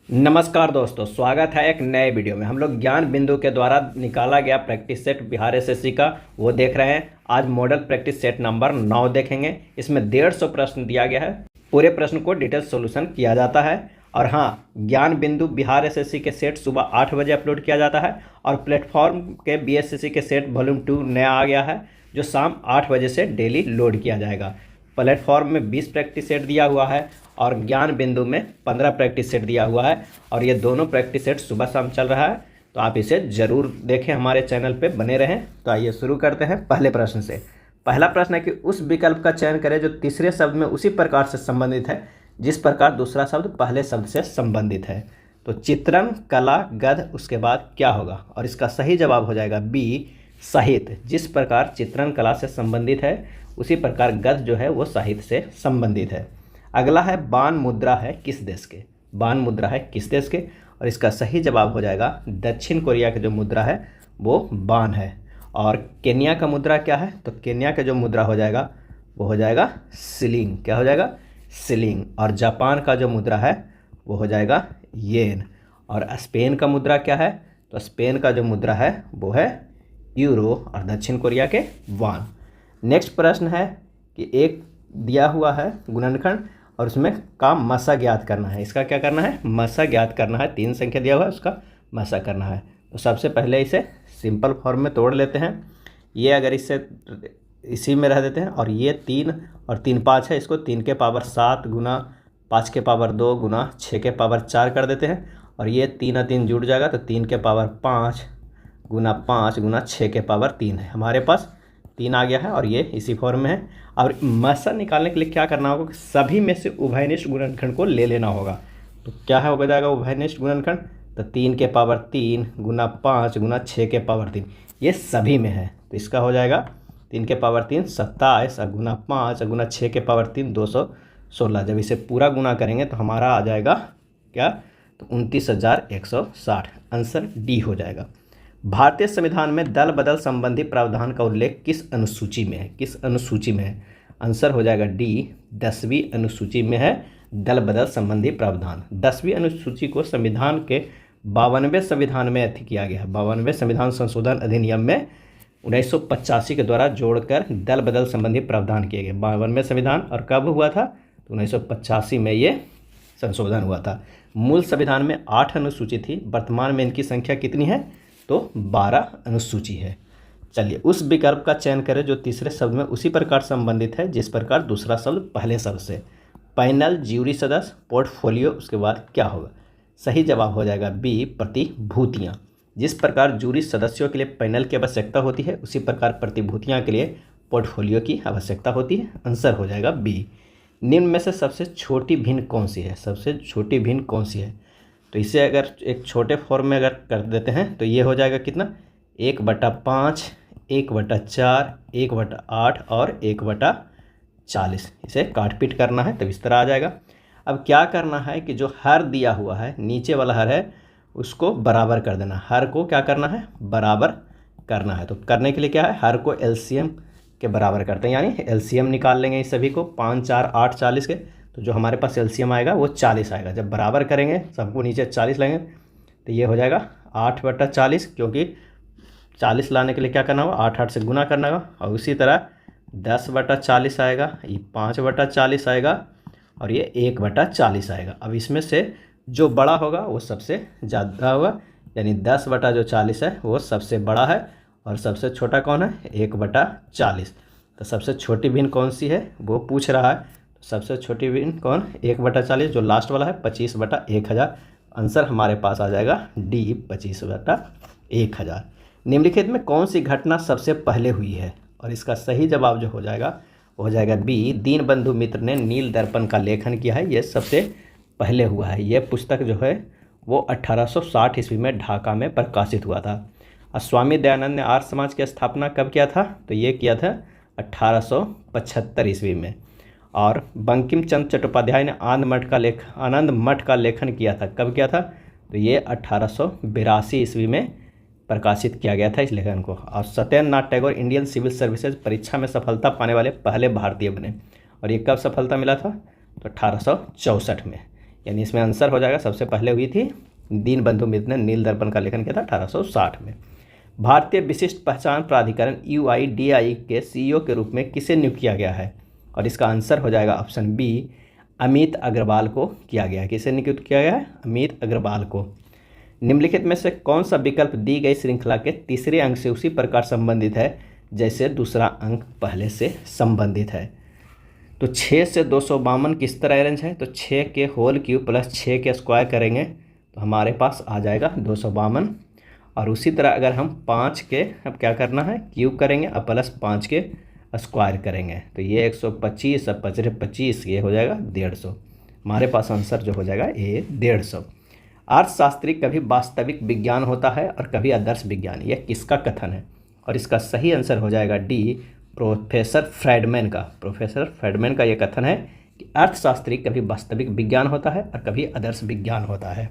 नमस्कार दोस्तों, स्वागत है एक नए वीडियो में। हम लोग ज्ञान बिंदु के द्वारा निकाला गया प्रैक्टिस सेट बिहार एसएससी का वो देख रहे हैं। आज मॉडल प्रैक्टिस सेट नंबर 9 देखेंगे। इसमें 150 प्रश्न दिया गया है। पूरे प्रश्न को डिटेल सॉल्यूशन किया जाता है। और हाँ, ज्ञान बिंदु बिहार एसएससी के सेट सुबह 8 बजे अपलोड किया जाता है। और प्लेटफॉर्म के बीएसएससी के सेट वॉल्यूम 2 नया आ गया है, जो शाम 8 बजे से डेली लोड किया जाएगा। प्लेटफॉर्म में 20 प्रैक्टिस सेट दिया हुआ है और ज्ञान बिंदु में 15 प्रैक्टिस सेट दिया हुआ है। और ये दोनों प्रैक्टिस सेट सुबह शाम चल रहा है, तो आप इसे ज़रूर देखें, हमारे चैनल पे बने रहें। तो आइए शुरू करते हैं पहले प्रश्न से। पहला प्रश्न है कि उस विकल्प का चयन करें जो तीसरे शब्द में उसी प्रकार से संबंधित है जिस प्रकार दूसरा शब्द पहले शब्द से संबंधित है। तो चित्रण, कला, गद्य, उसके बाद क्या होगा? और इसका सही जवाब हो जाएगा बी, साहित्य। जिस प्रकार चित्रण कला से संबंधित है उसी प्रकार गद्य जो है वो साहित्य से संबंधित है। अगला है बाण मुद्रा है किस देश के? बाण मुद्रा है किस देश के? और इसका सही जवाब हो जाएगा दक्षिण कोरिया की जो मुद्रा है वो बाण है। और केन्या का मुद्रा क्या है? तो केन्या का जो मुद्रा हो जाएगा वो हो जाएगा शिलिंग। क्या हो जाएगा? शिलिंग। और जापान का जो मुद्रा है वो हो जाएगा येन। और स्पेन का मुद्रा क्या है? तो स्पेन का जो मुद्रा है वो है यूरो। और दक्षिण कोरिया के वान। नेक्स्ट प्रश्न है कि एक दिया हुआ है गुणनखंड और उसमें का मसा ज्ञात करना है। इसका क्या करना है? मसा ज्ञात करना है। 3 संख्या दिया हुआ है, उसका मसा करना है। तो सबसे पहले इसे सिंपल फॉर्म में तोड़ लेते हैं। ये अगर इसी में रह देते हैं और ये 3 और 3 5 है, इसको 3 के पावर 7 गुना 5 के पावर 2 गुना 6 के पावर 4 कर देते हैं। और ये 3 और 3 जुड़ जाएगा तो 3 के पावर 5 गुना 6 के पावर 3 है। हमारे पास 3 आ गया है और ये इसी फॉर्म में है। और मसा निकालने के लिए क्या करना होगा कि सभी में से उभयनिष्ठ गुणनखंड को ले लेना होगा। तो क्या है हो जाएगा उभयनिष्ठ गुणनखंड? तो 3 के पावर 3 गुना 5 गुना 6 के पावर 3, ये सभी में है। तो इसका हो जाएगा 3 के पावर 3 27 गुना 5 गुना 6 के पावर 3 216। जब इसे पूरा गुना करेंगे तो हमारा आ जाएगा क्या? तो 29,160। आंसर डी हो जाएगा। भारतीय संविधान में दल बदल संबंधी प्रावधान का उल्लेख किस अनुसूची में है? किस अनुसूची में है? आंसर हो जाएगा डी, 10वीं अनुसूची में है दल बदल संबंधी प्रावधान। 10वीं अनुसूची को संविधान के 52वें संविधान में किया गया है। 52वें संविधान संशोधन अधिनियम में 1985 के द्वारा जोड़कर दल बदल संबंधी प्रावधान किए गए। 52वें संविधान और कब हुआ था? तो 1985 में ये संशोधन हुआ था। मूल संविधान में 8 अनुसूची थी, वर्तमान में इनकी संख्या कितनी है? तो 12 अनुसूची है। चलिए उस विकल्प का चयन करें जो तीसरे शब्द में उसी प्रकार संबंधित है जिस प्रकार दूसरा शब्द पहले शब्द से। पैनल, ज्यूरी सदस्य, पोर्टफोलियो, उसके बाद क्या होगा? सही जवाब हो जाएगा बी, प्रतिभूतियाँ। जिस प्रकार ज्यूरी सदस्यों के लिए पैनल की आवश्यकता होती है उसी प्रकार प्रतिभूतियाँ के लिए पोर्टफोलियो की आवश्यकता होती है। आंसर हो जाएगा बी। निम्न में से सबसे छोटी भिन्न कौन सी है? सबसे छोटी भिन्न कौन सी है? तो इसे अगर एक छोटे फॉर्म में अगर कर देते हैं तो ये हो जाएगा कितना? 1/5, 1/4, 1/8 और 1/40। इसे काट पीट करना है, तब इस तरह आ जाएगा। अब क्या करना है कि जो हर दिया हुआ है, नीचे वाला हर है, उसको बराबर कर देना। हर को क्या करना है? बराबर करना है। तो करने के लिए क्या है? हर को एलसीएम के बराबर करते हैं, यानी एलसीएम निकाल लेंगे इस सभी को। 5 4 8 40 के, तो जो हमारे पास एलसीएम आएगा वो 40 आएगा। जब बराबर करेंगे सबको नीचे 40 लेंगे तो ये हो जाएगा 8/40, क्योंकि 40 लाने के लिए क्या करना होगा? 8 8 से गुना करना होगा। और उसी तरह 10/40 आएगा, ये 5/40 आएगा और ये 1/40 आएगा। अब इसमें से जो बड़ा होगा वो सबसे ज़्यादा होगा, यानी 10/40 है वो सबसे बड़ा है। और सबसे छोटा कौन है? 1/40। तो सबसे छोटी भिन्न कौन सी है वो पूछ रहा है। सबसे छोटी भिन्न कौन? 1/40, जो लास्ट वाला है 25/1000। आंसर हमारे पास आ जाएगा डी, 25/1000। निम्नलिखित में कौन सी घटना सबसे पहले हुई है? और इसका सही जवाब जो हो जाएगा वो हो जाएगा बी, दीनबंधु मित्र ने नील दर्पण का लेखन किया है। ये सबसे पहले हुआ है। यह पुस्तक जो है वो 1860 ईस्वी में ढाका में प्रकाशित हुआ था। और स्वामी दयानंद ने आर्य समाज की स्थापना कब किया था? तो ये किया था 1875 ईस्वी में। और बंकिम चंद्र चट्टोपाध्याय ने आनंद मठ का लेखन किया था। कब किया था? तो ये 1882 ईस्वी में प्रकाशित किया गया था इस लेखन को। और Satyendra Nath Tagore Indian civil services परीक्षा में सफलता पाने वाले पहले भारतीय बने। और ये कब सफलता मिला था? तो 1864 में। यानी इसमें आंसर हो जाएगा, सबसे पहले हुई थी दीनबंधु मित्र ने नील दर्पण का लेखन किया था 1860 में। भारतीय विशिष्ट पहचान प्राधिकरण UIDAI के CEO के रूप में किसे नियुक्त किया गया है? और इसका आंसर हो जाएगा ऑप्शन बी, अमित अग्रवाल को किया गया है। किसे नियुक्त किया गया है? अमित अग्रवाल को। निम्नलिखित में से कौन सा विकल्प दी गई श्रृंखला के तीसरे अंक से उसी प्रकार संबंधित है जैसे दूसरा अंक पहले से संबंधित है? तो 6 से 252 किस तरह अरेंज है? तो 6 के होल क्यूब प्लस 6 के स्क्वायर करेंगे तो हमारे पास आ जाएगा 252। और उसी तरह अगर हम 5 के अब क्या करना है, क्यूब करेंगे और प्लस 5 के स्क्वायर करेंगे तो ये 125 और 25 ये हो जाएगा 150। हमारे पास आंसर जो हो जाएगा ये 150। अर्थशास्त्री कभी वास्तविक विज्ञान होता है और कभी आदर्श विज्ञान, यह किसका कथन है? और इसका सही आंसर हो जाएगा डी, प्रोफेसर फ्रेडमैन का। प्रोफेसर फ्रेडमैन का यह कथन है कि अर्थशास्त्री कभी वास्तविक विज्ञान होता है और कभी आदर्श विज्ञान होता है।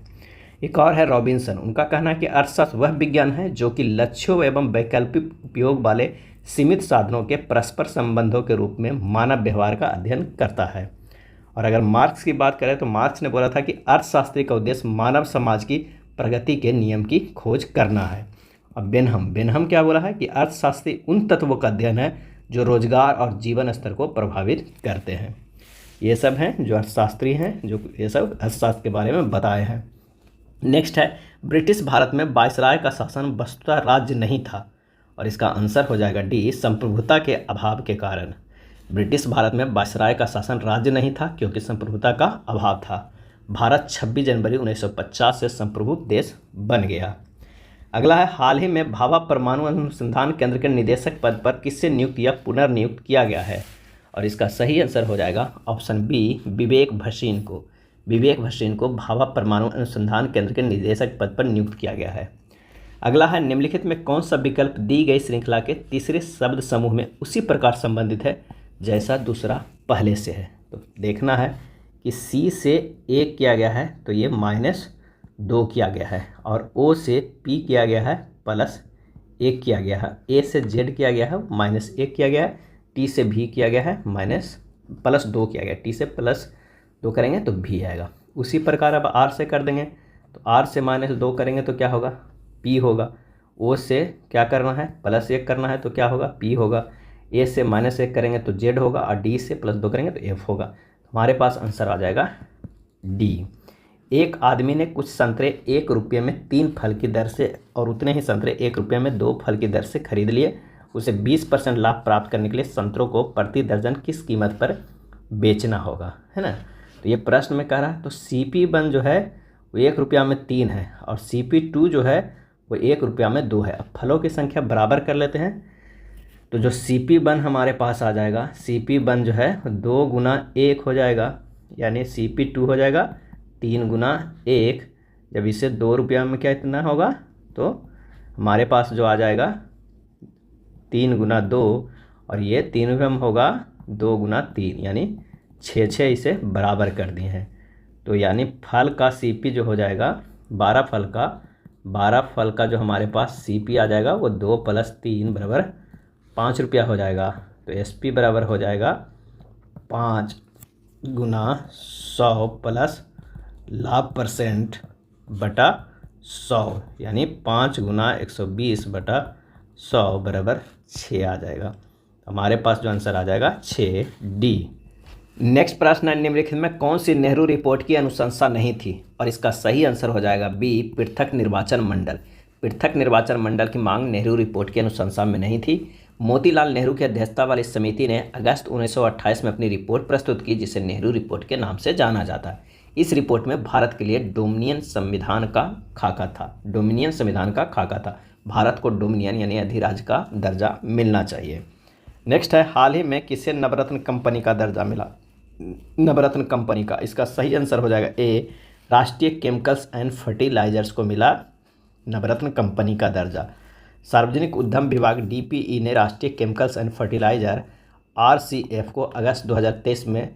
एक और है रॉबिन्सन, उनका कहना है कि अर्थशास्त्र वह विज्ञान है जो कि लक्ष्यों एवं वैकल्पिक उपयोग वाले सीमित साधनों के परस्पर संबंधों के रूप में मानव व्यवहार का अध्ययन करता है। और अगर मार्क्स की बात करें तो मार्क्स ने बोला था कि अर्थशास्त्री का उद्देश्य मानव समाज की प्रगति के नियम की खोज करना है। और बेनहम क्या बोला है कि अर्थशास्त्री उन तत्वों का अध्ययन है जो रोजगार और जीवन स्तर को प्रभावित करते हैं। ये सब हैं जो अर्थशास्त्री हैं, जो ये सब अर्थशास्त्र के बारे में बताए हैं। नेक्स्ट है, ब्रिटिश भारत में वायसराय का शासन वस्तुतः राज्य नहीं था। और इसका आंसर हो जाएगा डी, संप्रभुता के अभाव के कारण। ब्रिटिश भारत में वायसराय का शासन राज्य नहीं था क्योंकि संप्रभुता का अभाव था। भारत 26 जनवरी 1950 से संप्रभु देश बन गया। अगला है, हाल ही में भाभा परमाणु अनुसंधान केंद्र के निदेशक पद पर किससे नियुक्त या पुनर्नियुक्त किया गया है? और इसका सही आंसर हो जाएगा ऑप्शन बी, विवेक भसीन को। विवेक भसीन को भाभा परमाणु अनुसंधान केंद्र के निदेशक पद पर नियुक्त किया गया है। अगला है, निम्नलिखित में कौन सा विकल्प दी गई श्रृंखला के तीसरे शब्द समूह में उसी प्रकार संबंधित है जैसा दूसरा पहले से है? तो देखना है कि सी से ए किया गया है तो ये -2 किया गया है, और ओ से पी किया गया है +1 किया गया है, ए से जेड किया गया है -1 किया गया है, टी से भी किया गया है +2 किया गया है। टी से +2 करेंगे तो भी आएगा। उसी प्रकार अब आर से कर देंगे तो आर से -2 करेंगे तो क्या होगा? पी होगा। ओ से क्या करना है? +1 करना है तो क्या होगा? पी होगा। ए से -1 करेंगे तो जेड होगा, और डी से +2 करेंगे तो एफ होगा। हमारे पास आंसर आ जाएगा डी। एक आदमी ने कुछ संतरे 1 रुपये में 3 फल की दर से और उतने ही संतरे 1 रुपये में 2 फल की दर से खरीद लिए। उसे 20% लाभ प्राप्त करने के लिए संतरों को प्रति दर्जन किस कीमत पर बेचना होगा, है ना? तो ये प्रश्न में कह रहा है। तो CP1 जो है वो 1 रुपया में 3 है, और CP2 जो है वो 1 रुपया में 2 है। अब फलों की संख्या बराबर कर लेते हैं तो जो CP1 हमारे पास आ जाएगा, CP1 जो है 2 गुना 1 हो जाएगा, यानी CP2 हो जाएगा 3 गुना 1। जब इसे 2 रुपया में क्या इतना होगा तो हमारे पास जो आ जाएगा 3 गुना 2, और ये 3 रुपये में होगा 2 गुना 3, यानी 6 इसे बराबर कर दिए हैं। तो यानी फल का CP जो हो जाएगा 12 फल का जो हमारे पास CP आ जाएगा वो 2 + 3 बराबर 5 रुपया हो जाएगा। तो SP बराबर हो जाएगा 5 गुना 100 प्लस लाभ % बटा 100, यानी 5 गुना 120 बटा 100 बराबर 6 आ जाएगा। हमारे पास जो आंसर आ जाएगा 6D। नेक्स्ट प्रश्न है, निम्नलिखित में कौन सी नेहरू रिपोर्ट की अनुशंसा नहीं थी? और इसका सही आंसर हो जाएगा बी, पृथक निर्वाचन मंडल। पृथक निर्वाचन मंडल की मांग नेहरू रिपोर्ट की अनुशंसा में नहीं थी। मोतीलाल नेहरू की अध्यक्षता वाली समिति ने अगस्त 1928 में अपनी रिपोर्ट प्रस्तुत की, जिसे नेहरू रिपोर्ट के नाम से जाना जाता है। इस रिपोर्ट में भारत के लिए डोमिनियन संविधान का खाका था। भारत को डोमिनियन यानी अधिराज्य का दर्जा मिलना चाहिए। नेक्स्ट है, हाल ही में किसे नवरत्न कंपनी का दर्जा मिला? नवरत्न कंपनी का, इसका सही आंसर हो जाएगा ए, राष्ट्रीय केमिकल्स एंड फर्टिलाइजर्स को मिला नवरत्न कंपनी का दर्जा। सार्वजनिक उद्यम विभाग DPE ने राष्ट्रीय केमिकल्स एंड फर्टिलाइजर RCF को अगस्त 2023 में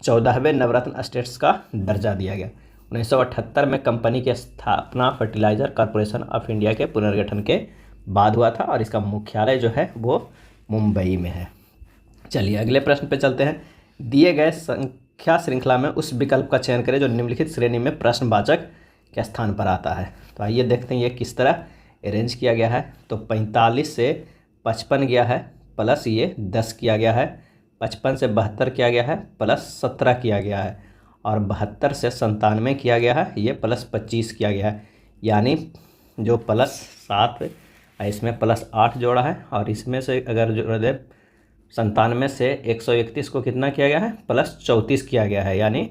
14वें नवरत्न स्टेट्स का दर्जा दिया गया। 1978 में कंपनी की स्थापना फर्टिलाइजर कॉरपोरेशन ऑफ इंडिया के पुनर्गठन के बाद हुआ था, और इसका मुख्यालय जो है वो मुंबई में है। चलिए अगले प्रश्न पे चलते हैं। दिए गए संख्या श्रृंखला में उस विकल्प का चयन करें जो निम्नलिखित श्रेणी में प्रश्नवाचक के स्थान पर आता है। तो आइए देखते हैं ये किस तरह अरेंज किया गया है। तो 45 से 55 गया है, प्लस ये 10 किया गया है, 55 से 72 किया गया है, प्लस 17 किया गया है, और 72 से 97 किया गया है, ये प्लस 25 किया गया है। यानी जो प्लस 7 इसमें प्लस 8 जोड़ा है, और इसमें से अगर जोड़ दे 97 से 131 को कितना किया गया है, प्लस 34 किया गया है, यानी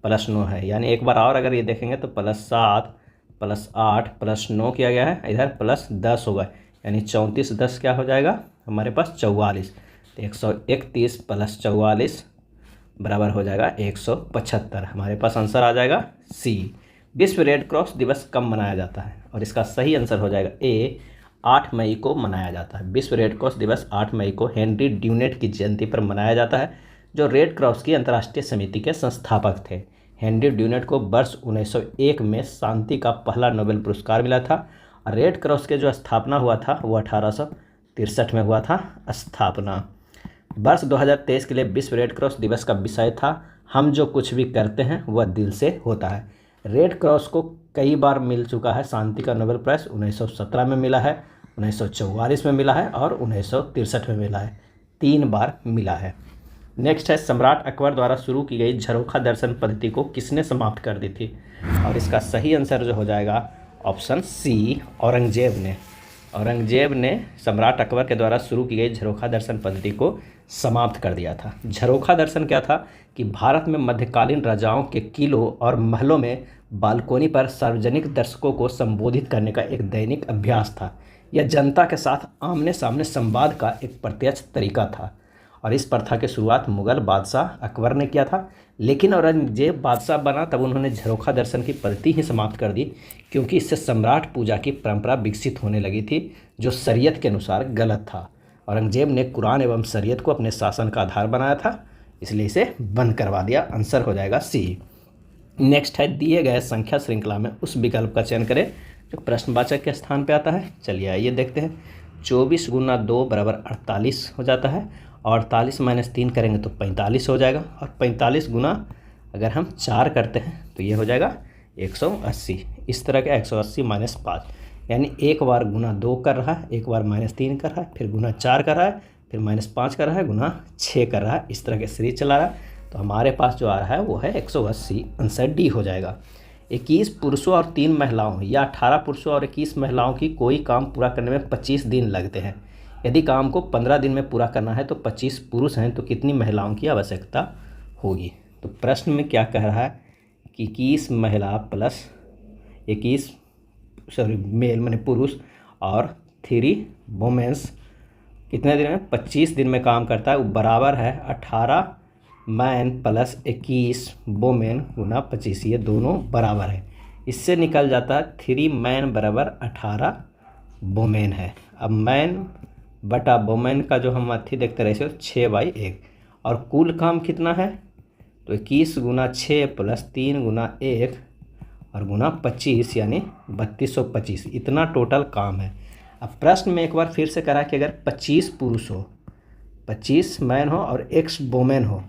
प्लस 9 है। यानी एक बार और अगर ये देखेंगे तो प्लस 7 प्लस 8 प्लस 9 किया गया है, इधर प्लस 10 होगा, यानी 34 10 क्या हो जाएगा हमारे पास 44। तो 131 प्लस 44 बराबर हो जाएगा 175। हमारे पास आंसर आ जाएगा सी। विश्व रेड क्रॉस दिवस कब मनाया जाता है, और इसका सही आंसर हो जाएगा ए, 8 मई को मनाया जाता है। विश्व रेड क्रॉस दिवस 8 मई को हेनरी ड्यूनेट की जयंती पर मनाया जाता है, जो रेड क्रॉस की अंतर्राष्ट्रीय समिति के संस्थापक थे। हेनरी ड्यूनेट को वर्ष 1901 में शांति का पहला नोबेल पुरस्कार मिला था। रेड क्रॉस के जो स्थापना हुआ था वो 1863 में हुआ था स्थापना। वर्ष 2023 के लिए विश्व रेड क्रॉस दिवस का विषय था हम जो कुछ भी करते हैं वह दिल से होता है। रेड क्रॉस को कई बार मिल चुका है शांति का नोबेल प्राइज़। 1917 में मिला है, 1944 में मिला है और 1963 में मिला है, 3 बार मिला है। नेक्स्ट है, सम्राट अकबर द्वारा शुरू की गई झरोखा दर्शन पद्धति को किसने समाप्त कर दी थी, और इसका सही आंसर जो हो जाएगा ऑप्शन सी, औरंगजेब ने। औरंगजेब ने सम्राट अकबर के द्वारा शुरू की गई झरोखा दर्शन पद्धति को समाप्त कर दिया था। झरोखा दर्शन क्या था कि भारत में मध्यकालीन राजाओं के किलों और महलों में बालकोनी पर सार्वजनिक दर्शकों को संबोधित करने का एक दैनिक अभ्यास था। यह जनता के साथ आमने सामने संवाद का एक प्रत्यक्ष तरीका था, और इस प्रथा की शुरुआत मुगल बादशाह अकबर ने किया था। लेकिन औरंगजेब बादशाह बना तब उन्होंने झरोखा दर्शन की पद्धति ही समाप्त कर दी, क्योंकि इससे सम्राट पूजा की परंपरा विकसित होने लगी थी, जो शरीयत के अनुसार गलत था। औरंगजेब ने कुरान एवं शरीयत को अपने शासन का आधार बनाया था, इसलिए इसे बंद करवा दिया। आंसर हो जाएगा सी। नेक्स्ट है, दिए गए संख्या श्रृंखला में उस विकल्प का चयन करें जो प्रश्नवाचक के स्थान पर आता है। चलिए आइए देखते हैं। 24 गुना 2 बराबर 48 हो जाता है, और 48 माइनस 3 करेंगे तो 45 हो जाएगा, और 45 गुना अगर हम 4 करते हैं तो ये हो जाएगा 180। इस तरह का 180 माइनस 5, यानी एक बार गुना 2 कर रहा है, एक बार माइनस 3 कर रहा है, फिर गुना 4 कर रहा है, फिर माइनस 5 कर रहा है, गुना 6 कर रहा है। इस तरह के सीरीज चला रहा है। तो हमारे पास जो आ रहा है वो है 180। आंसर डी हो जाएगा। 21 पुरुषों और 3 महिलाओं या 18 पुरुषों और 21 महिलाओं की कोई काम पूरा करने में 25 दिन लगते हैं। यदि काम को 15 दिन में पूरा करना है तो 25 पुरुष हैं तो कितनी महिलाओं की आवश्यकता होगी। तो प्रश्न में क्या कह रहा है कि 21 महिला प्लस 21 मेल माने पुरुष और 3 वुमेन्स कितने दिन में 25 दिन में काम करता है, वो बराबर है 18 मैन प्लस 21 वुमेन गुना 25। ये दोनों बराबर है। इससे निकल जाता है 3 मैन बराबर 18 वुमेन है। अब मैन बटा वुमेन का जो हम अथी देखते रहे 6/1, और कुल काम कितना है तो 21 गुना 6 प्लस 3 गुना 1 और गुना 25, यानी 3225। इतना टोटल काम है। अब प्रश्न में एक बार फिर से करा कि अगर 25 पुरुष हो, 25 मैन हो और x वुमेन हो,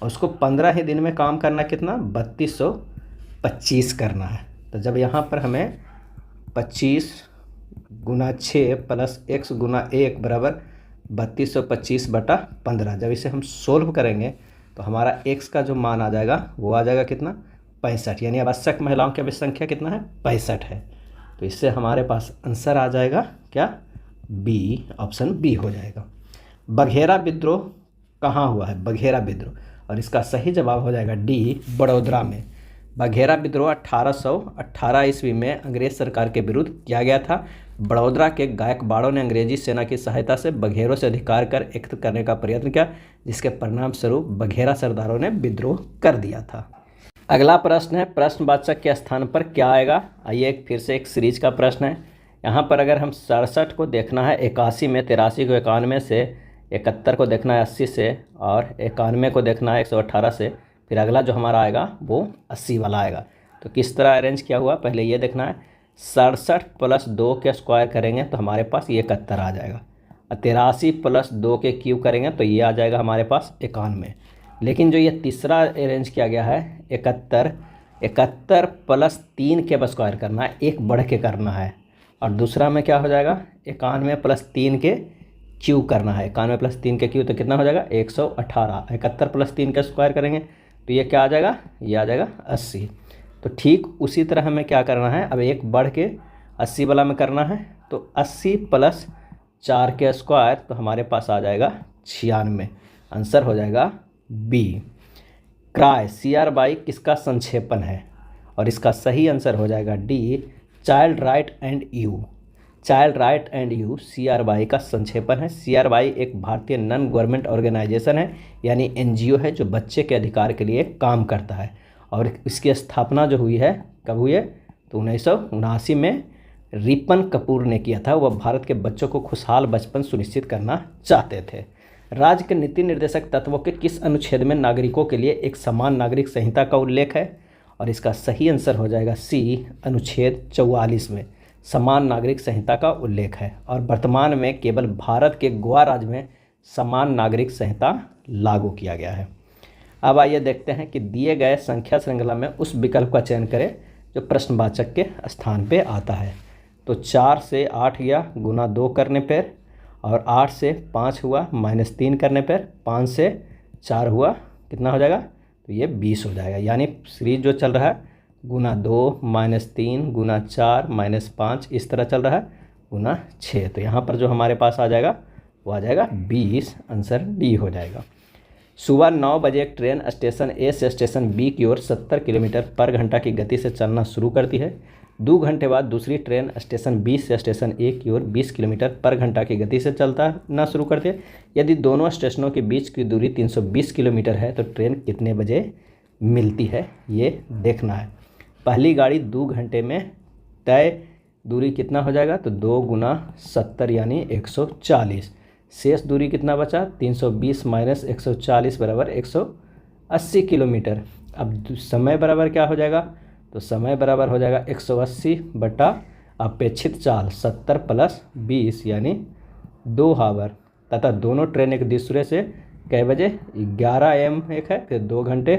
और उसको 15 ही दिन में काम करना कितना 3225 करना है। तो जब यहाँ पर हमें 25 गुना 6 प्लस x गुना 1 बराबर 3225 बटा 15, जब इसे हम सोल्व करेंगे तो हमारा x का जो मान आ जाएगा वो आ जाएगा कितना 65, यानी आवश्यक महिलाओं की संख्या कितना है 65 है। तो इससे हमारे पास आंसर आ जाएगा क्या बी, ऑप्शन बी हो जाएगा। बघेरा विद्रोह कहाँ हुआ है, बघेरा विद्रोह, और इसका सही जवाब हो जाएगा डी, बड़ौदा में। बघेरा विद्रोह 1818 ईस्वी में अंग्रेज सरकार के विरुद्ध किया गया था। बड़ौदा के गायकवाड़ों ने अंग्रेजी सेना की सहायता से बघेरों से अधिकार कर एकत्र करने का प्रयत्न किया, जिसके परिणाम स्वरूप बघेरा सरदारों ने विद्रोह कर दिया था। अगला प्रश्न है, प्रश्नवाचक के स्थान पर क्या आएगा। आइए फिर से एक सीरीज का प्रश्न है। यहाँ पर अगर हम 67 को देखना है 81 में, 83 को 91 से, 71 को देखना है 80 से, और 91 को देखना है 118 से, फिर अगला जो हमारा आएगा वो 80 वाला आएगा। तो किस तरह अरेंज किया हुआ पहले ये देखना है। 67 प्लस 2 के स्क्वायर करेंगे तो हमारे पास ये 71 आ जाएगा, और 83 प्लस 2 के क्यूब करेंगे तो ये आ जाएगा हमारे पास 91। लेकिन जो ये तीसरा अरेंज किया गया है 71, 71 प्लस 3 के स्क्वायर करना है, एक बढ़ के करना है। और दूसरा में क्या हो जाएगा 91 प्लस 3 के क्यू करना है। 91 प्लस 3 के क्यू तो कितना हो जाएगा 118। 71 प्लस 3 का स्क्वायर करेंगे तो ये क्या आ जाएगा, ये आ जाएगा 80। तो ठीक उसी तरह हमें क्या करना है, अब एक बढ़ के 80 वाला में करना है। तो 80 प्लस 4 के स्क्वायर तो हमारे पास आ जाएगा 96। आंसर हो जाएगा बी। क्राई CR/Y किसका संक्षेपण है, और इसका सही आंसर हो जाएगा D, child right and you. Child right and you CR/Y का संक्षेपण है। CR/Y एक भारतीय नॉन गवर्नमेंट ऑर्गेनाइजेशन है, यानी NGO है, जो बच्चे के अधिकार के लिए काम करता है। और इसकी स्थापना जो हुई है, कब हुई है, तो 1979 में रिपन कपूर ने किया था। वह भारत के बच्चों को खुशहाल बचपन सुनिश्चित करना चाहते थे। राज्य के नीति निर्देशक तत्वों के किस अनुच्छेद में नागरिकों के लिए एक समान नागरिक संहिता का उल्लेख है, और इसका सही आंसर हो जाएगा सी, अनुच्छेद 44 में समान नागरिक संहिता का उल्लेख है। और वर्तमान में केवल भारत के गोवा राज्य में समान नागरिक संहिता लागू किया गया है। अब आइए देखते हैं कि दिए गए संख्या श्रृंखला में उस विकल्प का चयन करें जो प्रश्नवाचक के स्थान पे आता है। तो 4 से 8 गया गुना 2 करने पर, और 8 से 5 हुआ -3 करने पर, 5 से 4 हुआ कितना हो जाएगा, तो ये 20 हो जाएगा। यानी सीरीज जो चल रहा है गुना 2 -3 गुना 4 -5 इस तरह चल रहा है, गुना 6। तो यहाँ पर जो हमारे पास आ जाएगा वो आ जाएगा 20। आंसर डी हो जाएगा। सुबह 9 बजे एक ट्रेन स्टेशन ए से स्टेशन बी की ओर 70 किलोमीटर पर घंटा की गति से चलना शुरू करती है। 2 घंटे बाद दूसरी ट्रेन स्टेशन बी से स्टेशन ए की ओर 20 किलोमीटर पर घंटा की गति से चलना शुरू करती है। यदि दोनों स्टेशनों के बीच की दूरी 320 किलोमीटर है तो ट्रेन कितने बजे मिलती है, ये देखना है। पहली गाड़ी 2 घंटे में तय दूरी कितना हो जाएगा, तो 2 गुना 70 यानी 140। शेष दूरी कितना बचा, 320 माइनस 140 बराबर 180 किलोमीटर। अब समय बराबर क्या हो जाएगा, तो समय बराबर हो जाएगा 180 बटा अपेक्षित चाल 70 प्लस 20 यानी 2 हावर। तथा दोनों ट्रेन एक दूसरे से कै बजे, 11 AM एक है, फिर 2 घंटे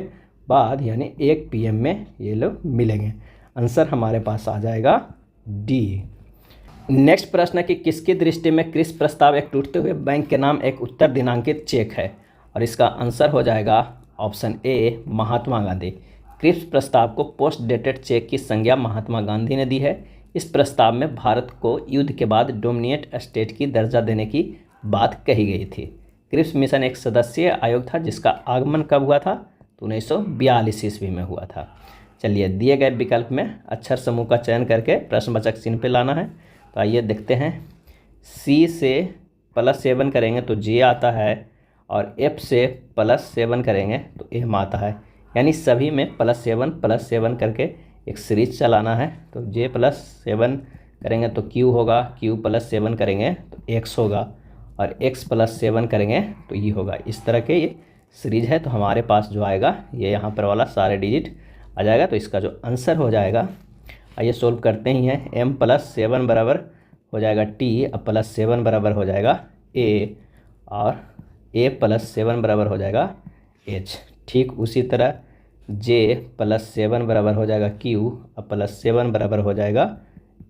बाद यानी 1 PM में ये लोग मिलेंगे। आंसर हमारे पास आ जाएगा डी। नेक्स्ट प्रश्न है कि किसकी दृष्टि में क्रिप्स प्रस्ताव एक टूटते हुए बैंक के नाम एक उत्तर दिनांकित चेक है, और इसका आंसर हो जाएगा option A, Mahatma Gandhi. Cripps प्रस्ताव को पोस्ट डेटेड चेक की संज्ञा महात्मा गांधी ने दी है। इस प्रस्ताव में भारत को युद्ध के बाद डोमिनेट स्टेट की दर्जा देने की बात कही गई थी। क्रिप्स मिशन एक सदस्यीय आयोग था जिसका आगमन कब हुआ था, तो 1942 ईस्वी में हुआ था। चलिए दिए गए विकल्प में अक्षर समूह का चयन करके प्रश्नवाचक चिन्ह पे लाना है। तो आइए देखते हैं। सी से +7 करेंगे तो जे आता है, और एफ से +7 करेंगे तो एम आता है। यानी सभी में +7 करके एक सीरीज चलाना है। तो जे +7 करेंगे तो क्यू होगा, क्यू +7 करेंगे तो एक्स होगा, और एक्स +7 करेंगे तो ये होगा। इस तरह के ये सीरीज है। तो हमारे पास जो आएगा ये यहाँ पर वाला सारे डिजिट आ जाएगा। तो इसका जो आंसर हो जाएगा, आइए सोल्व करते ही हैं। m +7 बराबर हो जाएगा टी, अब +7 बराबर हो जाएगा ए, और a +7 बराबर हो जाएगा h। ठीक उसी तरह j +7 बराबर हो जाएगा q, अब +7 बराबर हो जाएगा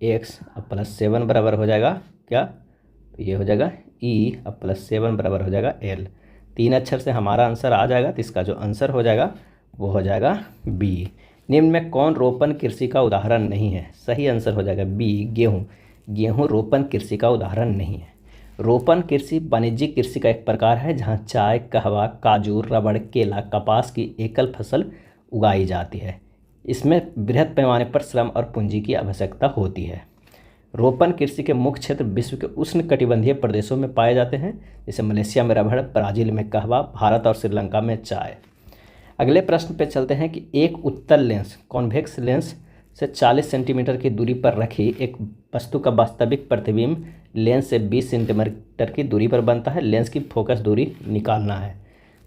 x, अब +7 बराबर हो जाएगा क्या, तो ये हो जाएगा e, अब +7 बराबर हो जाएगा l। 3 अक्षर से हमारा आंसर आ जाएगा। तो इसका जो आंसर हो जाएगा वो हो जाएगा बी। निम्न में कौन रोपण कृषि का उदाहरण नहीं है, सही आंसर हो जाएगा बी, गेहूँ। गेहूँ रोपण कृषि का उदाहरण नहीं है। रोपण कृषि वाणिज्यिक कृषि का एक प्रकार है जहाँ चाय, कहवा, काजू, रबड़, केला, कपास की एकल फसल उगाई जाती है। इसमें बृहद पैमाने पर श्रम और पूंजी की आवश्यकता होती है। रोपण कृषि के मुख्य क्षेत्र विश्व के उष्ण कटिबंधीय प्रदेशों में पाए जाते हैं, जैसे मलेशिया में रबड़, ब्राज़ील में कहवा, भारत और श्रीलंका में चाय। अगले प्रश्न पे चलते हैं कि एक उत्तल लेंस कॉन्वेक्स लेंस से 40 सेंटीमीटर की दूरी पर रखी एक वस्तु का वास्तविक प्रतिबिंब लेंस से 20 सेंटीमीटर की दूरी पर बनता है। लेंस की फोकस दूरी निकालना है।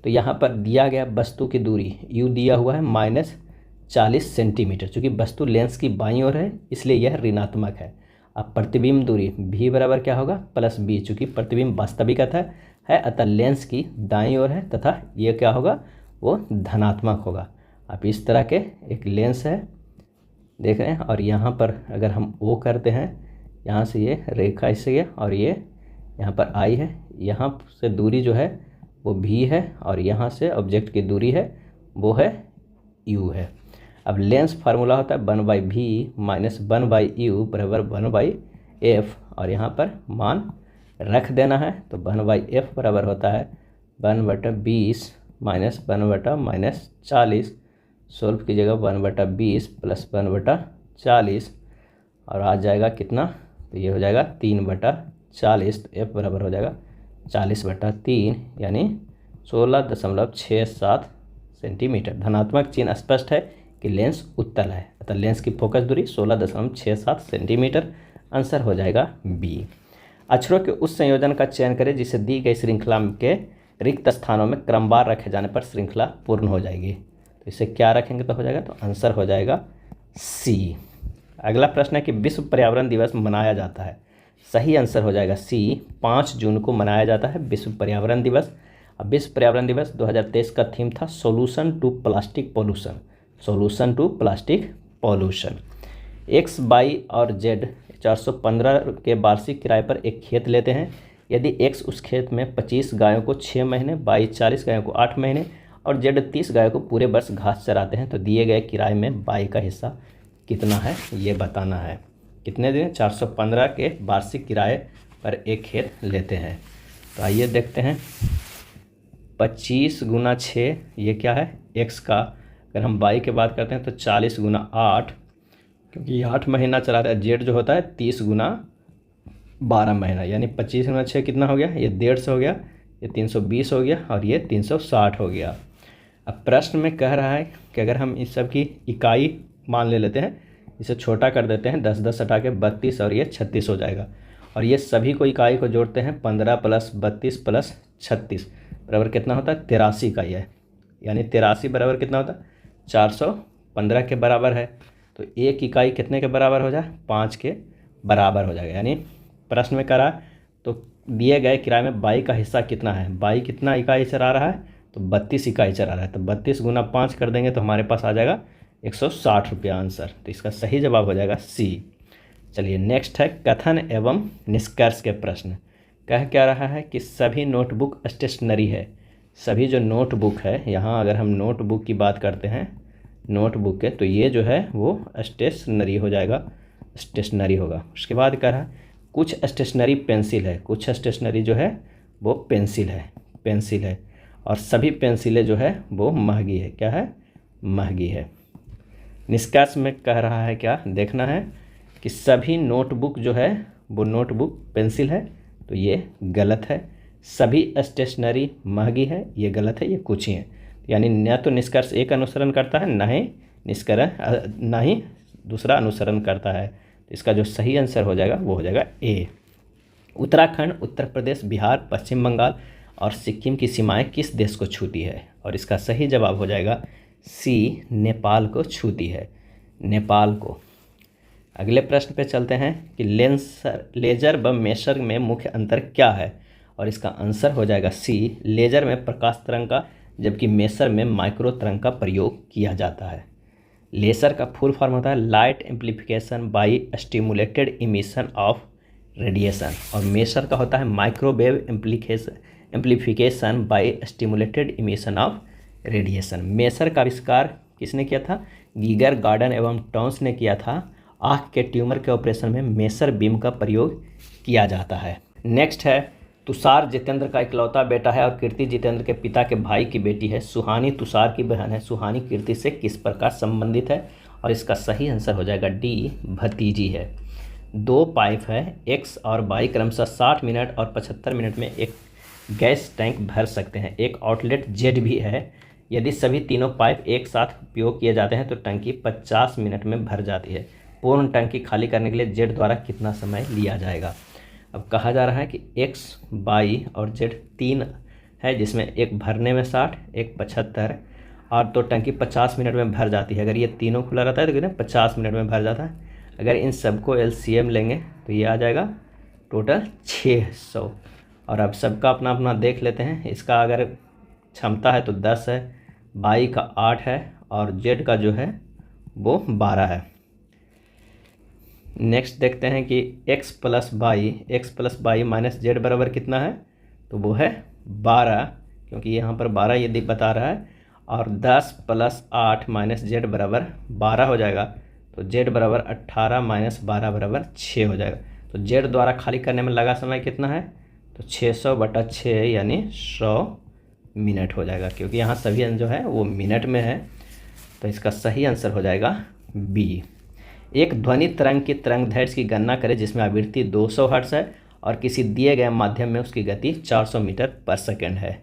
तो यहाँ पर दिया गया वस्तु की दूरी यू दिया हुआ है -40 सेंटीमीटर। चूँकि वस्तु लेंस की बाईं ओर है इसलिए यह ऋणात्मक है। अब प्रतिबिंब दूरी भी बराबर क्या होगा, +b, चूँकि प्रतिबिंब वास्तविकता है अतः लेंस की दाईं ओर है, तथा ये क्या होगा वो धनात्मक होगा। अब इस तरह के एक लेंस है, देख रहे हैं, और यहाँ पर अगर हम O करते हैं, यहाँ से ये रेखा इससे ये, और ये यहाँ पर I है, यहाँ से दूरी जो है वो V है, और यहाँ से ऑब्जेक्ट की दूरी है वो है U है। अब लेंस फार्मूला होता है 1/v माइनस 1/u बराबर 1/f, और यहाँ पर मान रख देना है। तो 1/f बराबर होता है 1/20 माइनस 1/40, सोल्व कीजिएगा 1/20 प्लस 1/40, और आ जाएगा कितना, तो ये हो जाएगा 3/40। तो f बराबर हो जाएगा 40/3 यानी 16.67 सेंटीमीटर। धनात्मक चिन्ह स्पष्ट है कि लेंस उत्तल है, अतः लेंस की फोकस दूरी 16.67 सेंटीमीटर। आंसर हो जाएगा बी। अक्षरों के उस संयोजन का चयन करें जिसे दी गई श्रृंखला के रिक्त स्थानों में क्रमवार रखे जाने पर श्रृंखला पूर्ण हो जाएगी। तो इसे क्या रखेंगे तो हो जाएगा, तो आंसर हो जाएगा सी। अगला प्रश्न है कि विश्व पर्यावरण दिवस मनाया जाता है। सही आंसर हो जाएगा सी, 5 जून को मनाया जाता है विश्व पर्यावरण दिवस। अब विश्व पर्यावरण दिवस 2023 का थीम था solution to plastic pollution, solution to plastic pollution. X, Y और जेड 415 के वार्षिक किराए पर एक खेत लेते हैं। यदि एक्स उस खेत में 25 गायों को 6 महीने, वाई 40 गायों को 8 महीने और जेड 30 गायों को पूरे वर्ष घास चराते हैं, तो दिए गए किराए में वाई का हिस्सा कितना है ये बताना है। कितने दिन? 415 के वार्षिक किराए पर एक खेत लेते हैं। तो आइए देखते हैं। 25 गुना 6 ये क्या है, एक्स का। अगर हम वाई की बात करते हैं तो 40 गुना 8, क्योंकि 8 महीना चलाता है। जेड जो होता है 30 गुना 12 महीना, यानी 25 गुना 6 कितना हो गया, ये 150 हो गया, ये 320 हो गया और ये 360 हो गया। अब प्रश्न में कह रहा है कि अगर हम इस सब की इकाई मान ले लेते हैं, इसे छोटा कर देते हैं, 10 हटा के 32 और ये 36 हो जाएगा। और ये सभी को इकाई को जोड़ते हैं, 15 प्लस 32 प्लस 36 बराबर कितना होता है, 83 इकाई है। यानी 83 बराबर कितना होता है, 415 के बराबर है। तो एक इकाई कितने के बराबर हो जाए, 5 के बराबर हो जाएगा। यानी प्रश्न में करा तो दिए गए किराए में वाई का हिस्सा कितना है, वाई कितना इकाई चला रहा है, तो 32 इकाई चला रहा है। तो 32 गुना 5 कर देंगे तो हमारे पास आ जाएगा 160 रुपया आंसर। तो इसका सही जवाब हो जाएगा सी। चलिए नेक्स्ट है कथन एवं निष्कर्ष के प्रश्न। कह क्या रहा है कि सभी नोटबुक स्टेशनरी है। सभी जो नोटबुक है, यहाँ अगर हम नोटबुक की बात करते हैं, नोटबुक है, तो ये जो है वो स्टेशनरी हो जाएगा, स्टेशनरी होगा। उसके बाद कह रहा है कुछ स्टेशनरी पेंसिल है। कुछ स्टेशनरी जो है वो पेंसिल है, पेंसिल है। और सभी पेंसिलें जो है वो महंगी है। क्या है, महंगी है। निष्कर्ष में कह रहा है क्या, देखना है कि सभी नोटबुक जो है वो नोटबुक पेंसिल है, तो ये गलत है। सभी स्टेशनरी महंगी है, ये गलत है, ये कुछ ही है। यानी न तो निष्कर्ष एक अनुसरण करता है, न ही निष्कर्ष न ही दूसरा अनुसरण करता है। तो इसका जो सही आंसर हो जाएगा वो हो जाएगा ए। उत्तराखंड, उत्तर प्रदेश, बिहार, पश्चिम बंगाल और सिक्किम की सीमाएं किस देश को छूती है, और इसका सही जवाब हो जाएगा सी, नेपाल को छूती है, नेपाल को। अगले प्रश्न पे चलते हैं कि लेजर व मेसर में मुख्य अंतर क्या है, और इसका आंसर हो जाएगा सी, लेजर में प्रकाश तरंग का जबकि मेसर में माइक्रो तरंग का प्रयोग किया जाता है। लेजर का फुल फॉर्म होता है light amplification by stimulated emission of radiation, और मेसर का होता है microwave amplification by stimulated emission of radiation. Maser का आविष्कार किसने किया था, गीगर, गार्डन एवं टॉन्स ने किया था। आँख के ट्यूमर के ऑपरेशन में मेसर बीम का प्रयोग किया जाता है। नेक्स्ट है तुषार जितेंद्र का इकलौता बेटा है और कीर्ति जितेंद्र के पिता के भाई की बेटी है। सुहानी तुषार की बहन है। सुहानी कीर्ति से किस प्रकार संबंधित है, और इसका सही आंसर हो जाएगा डी, भतीजी है। 2 पाइप है, एक्स और वाई क्रमशः 60 मिनट और 75 मिनट में एक गैस टैंक भर सकते हैं। एक आउटलेट जेड भी है। यदि सभी तीनों पाइप एक साथ उपयोग किए जाते हैं तो टंकी 50 मिनट में भर जाती है। पूर्ण टंकी खाली करने के लिए जेड द्वारा कितना समय लिया जाएगा। अब कहा जा रहा है कि एक्स, वाई और जेड 3 है, जिसमें एक भरने में 60, एक 75, और तो टंकी 50 मिनट में भर जाती है। अगर ये तीनों खुला रहता है तो कितने 50 मिनट में भर जाता है। अगर इन सबको एलसीएम लेंगे तो ये आ जाएगा टोटल 600। और अब सबका अपना अपना देख लेते हैं। इसका अगर क्षमता है तो 10 है, बाई का 8 है और जेड का जो है वो 12 है। नेक्स्ट देखते हैं कि x plus by minus Z बराबर कितना है, तो वो है 12, क्योंकि यहाँ पर 12 ये बता रहा है। और 10 प्लस 8 माइनस जेड बराबर 12 हो जाएगा, तो जेड बराबर 18 माइनस 12 बराबर 6 हो जाएगा। तो जेड द्वारा खाली करने में लगा समय कितना है, तो 600/6 यानी 100 मिनट हो जाएगा, क्योंकि यहाँ सभी जो है वो मिनट में है। तो इसका सही आंसर हो जाएगा बी। एक ध्वनि तरंग की तरंग दैर्ध्य की गणना करें जिसमें आवृत्ति 200 हर्ट्ज है और किसी दिए गए माध्यम में उसकी गति 400 मीटर पर सेकंड है।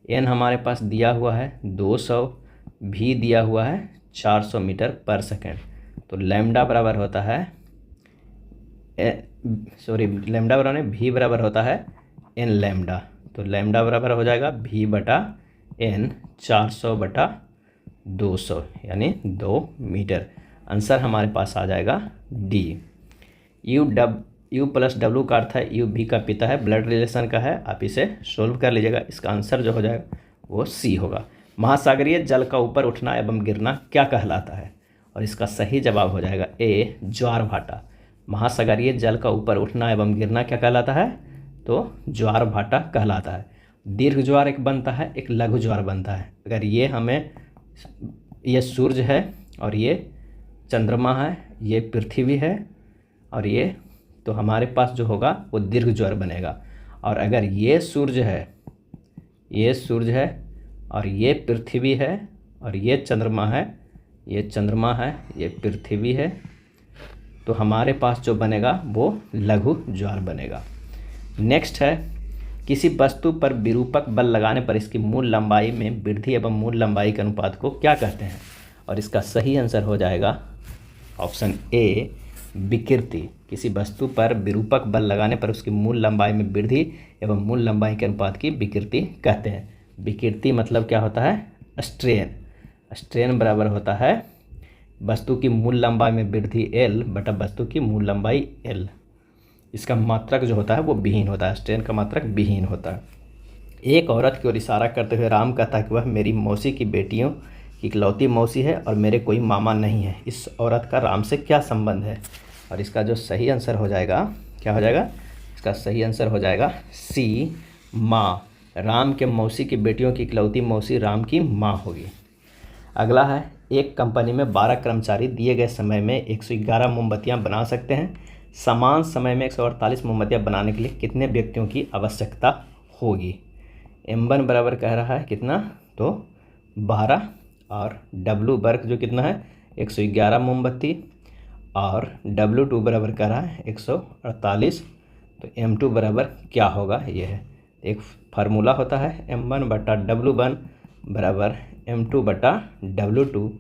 एन हमारे पास दिया हुआ है 200, भी दिया हुआ है 400 मीटर पर सेकंड। तो लैम्डा बराबर होता है लैम्डा बराबर भी बराबर होता है एन लैम्डा। तो लैम्डा बराबर हो जाएगा v/n 400/200 यानी 2 मीटर। आंसर हमारे पास आ जाएगा डी। U प्लस डब्लू का अर्थ है यू भी का पिता है, ब्लड रिलेशन का है, आप इसे सोल्व कर लीजिएगा। इसका आंसर जो हो जाएगा वो सी होगा। महासागरीय जल का ऊपर उठना एवं गिरना क्या कहलाता है, और इसका सही जवाब हो जाएगा ए ज्वार भाटा। महासागरीय जल का ऊपर उठना एवं गिरना क्या कहलाता है, तो ज्वार भाटा कहलाता है। दीर्घ ज्वार एक बनता है, एक लघु ज्वार बनता है। अगर ये सूर्य है और ये चंद्रमा है, ये पृथ्वी है और ये, तो हमारे पास जो होगा वो दीर्घ ज्वार बनेगा। और अगर ये सूर्य है और ये पृथ्वी है और ये चंद्रमा है, ये पृथ्वी है, तो हमारे पास जो बनेगा वो लघु ज्वार बनेगा। नेक्स्ट है किसी वस्तु पर विरूपक बल लगाने पर इसकी मूल लंबाई में वृद्धि एवं मूल लंबाई के अनुपात को क्या कहते हैं, और इसका सही आंसर हो जाएगा ऑप्शन ए विकृति। किसी वस्तु पर विरूपक बल लगाने पर उसकी मूल लंबाई में वृद्धि एवं मूल लंबाई के अनुपात की विकृति कहते हैं। विकृति मतलब क्या होता है, स्ट्रेन बराबर होता है वस्तु की मूल लंबाई में वृद्धि L बटा वस्तु की मूल लंबाई L। इसका मात्रक जो होता है वो विहीन होता है, स्ट्रेन का मात्रक विहीन होता है। एक औरत की ओर इशारा करते हुए राम कहता है कि वह मेरी मौसी की बेटियों की इकलौती मौसी है और मेरे कोई मामा नहीं है। इस औरत का राम से क्या संबंध है, और इसका जो सही आंसर हो जाएगा क्या हो जाएगा, इसका सही आंसर हो जाएगा सी माँ। राम के मौसी की बेटियों की इकलौती मौसी राम की माँ होगी। अगला है एक कंपनी में 12 कर्मचारी दिए गए समय में 111 मोमबत्तियाँ बना सकते हैं। समान समय में 148 मोमबत्तियाँ बनाने के लिए कितने व्यक्तियों की आवश्यकता होगी। M1 बराबर कह रहा है कितना, तो 12, और W वर्ग जो कितना है 111 मोमबत्ती, और W2 बराबर कह रहा है 148। तो M2 बराबर क्या होगा, ये है एक फार्मूला होता है M1/W1 बराबर M2/W2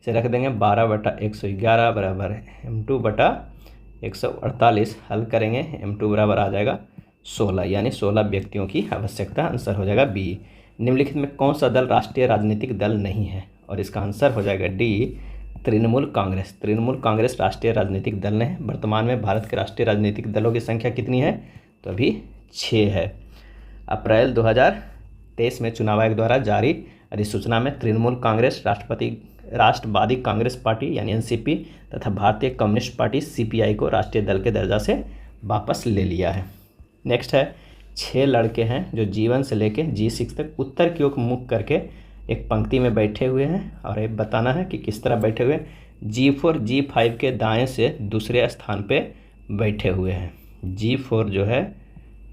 से रख देंगे 12/111 बराबर M2/148। हल करेंगे M2 बराबर आ जाएगा 16, यानी 16 व्यक्तियों की आवश्यकता। आंसर हो जाएगा बी। निम्नलिखित में कौन सा दल राष्ट्रीय राजनीतिक दल नहीं है, और इसका आंसर हो जाएगा डी तृणमूल कांग्रेस। तृणमूल कांग्रेस राष्ट्रीय राजनीतिक दल है। वर्तमान में भारत के राष्ट्रीय राजनीतिक दलों की संख्या कितनी है, तो अभी 6 है। अप्रैल 2023 में चुनाव आयोग द्वारा जारी अधिसूचना में तृणमूल कांग्रेस, राष्ट्रवादी कांग्रेस पार्टी यानी एनसीपी तथा भारतीय कम्युनिस्ट पार्टी सीपीआई को राष्ट्रीय दल के दर्जा से वापस ले लिया है। नेक्स्ट है 6 लड़के हैं जो जीवन से लेकर G6 तक उत्तर की ओर मुख करके एक पंक्ति में बैठे हुए हैं, और ये बताना है कि किस तरह बैठे हुए। G4 G5 के दाएं से दूसरे स्थान पे बैठे हुए हैं। G4 जो है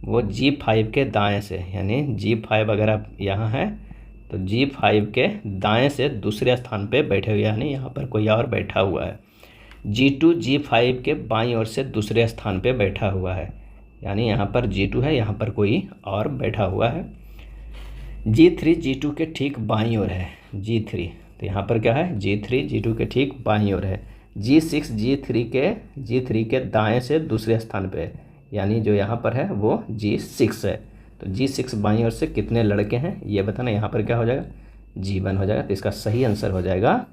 वो G5 के दाएं से, यानी G5 अगर आप यहाँ हैं तो G5 के दाएं से दूसरे स्थान पे बैठे हुए, यानी यहाँ पर कोई और बैठा हुआ है। G2 G5 के बाईं ओर से दूसरे स्थान पे बैठा हुआ है, यानी यहाँ पर G2 है, यहाँ पर कोई और बैठा हुआ है। G3 G2 के ठीक बाईं ओर है, G3, तो यहाँ पर क्या है G3 G2 के ठीक बाईं ओर है। G6 G3 के दाएं से दूसरे स्थान पे है, यानी जो यहाँ पर है वो G6 है। तो G6 बाईं ओर से कितने लड़के हैं ये बताना। यहाँ पर क्या हो जाएगा G1 हो जाएगा। तो इसका सही आंसर हो जाएगा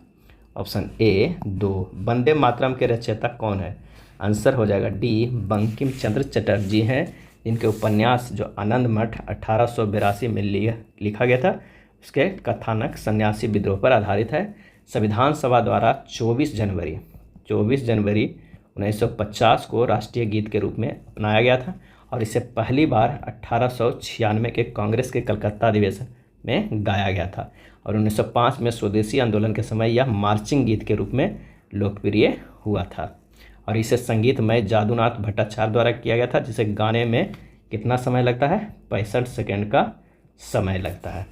ऑप्शन ए 2। वंदे मातरम के रचयिता कौन है, आंसर हो जाएगा डी बंकिम चंद्र चटर्जी हैं, जिनके उपन्यास जो आनंद मठ 1882 में लिखा गया था इसके कथानक सन्यासी विद्रोह पर आधारित है। संविधान सभा द्वारा 24 जनवरी 1950 को राष्ट्रीय गीत के रूप में अपनाया गया था और इसे पहली बार 1896 के कांग्रेस के कलकत्ता अधिवेशन में गाया गया था और 1905 में स्वदेशी आंदोलन के समय यह मार्चिंग गीत के रूप में लोकप्रिय हुआ था और इसे संगीतमय जादूनाथ भट्टाचार्य द्वारा किया गया था, जिसे गाने में कितना समय लगता है? 65 सेकेंड का समय लगता है।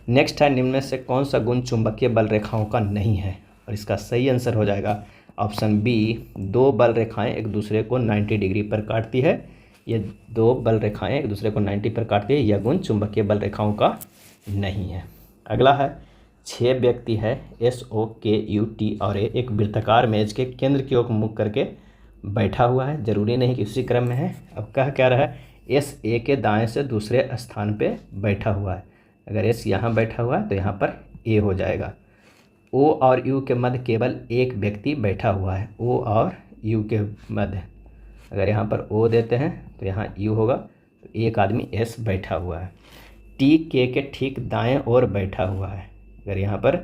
नेक्स्ट है, निम्न में से कौन सा गुण चुंबकीय बल रेखाओं का नहीं है? और इसका सही आंसर हो जाएगा ऑप्शन बी, दो बल रेखाएं एक दूसरे को 90 डिग्री पर काटती है। ये दो बल रेखाएं एक दूसरे को 90 पर काटती है, यह गुण चुंबकीय बल रेखाओं का नहीं है। अगला है, 6 व्यक्ति है SOKUT और एक वृत्ताकार मेज के केंद्र की ओर मुख करके बैठा हुआ है। जरूरी नहीं कि उसी क्रम में है। अब कह क्या रहा है? SA के दाएं से दूसरे स्थान पे बैठा हुआ है। अगर S यहाँ बैठा हुआ है तो यहाँ पर A हो जाएगा। O और U के मध्य केवल एक व्यक्ति बैठा हुआ है। O और U के मध्य अगर यहाँ पर O देते हैं तो यहाँ U होगा, तो एक आदमी S बैठा हुआ है। T K के ठीक दाएं ओर बैठा हुआ है। अगर यहाँ पर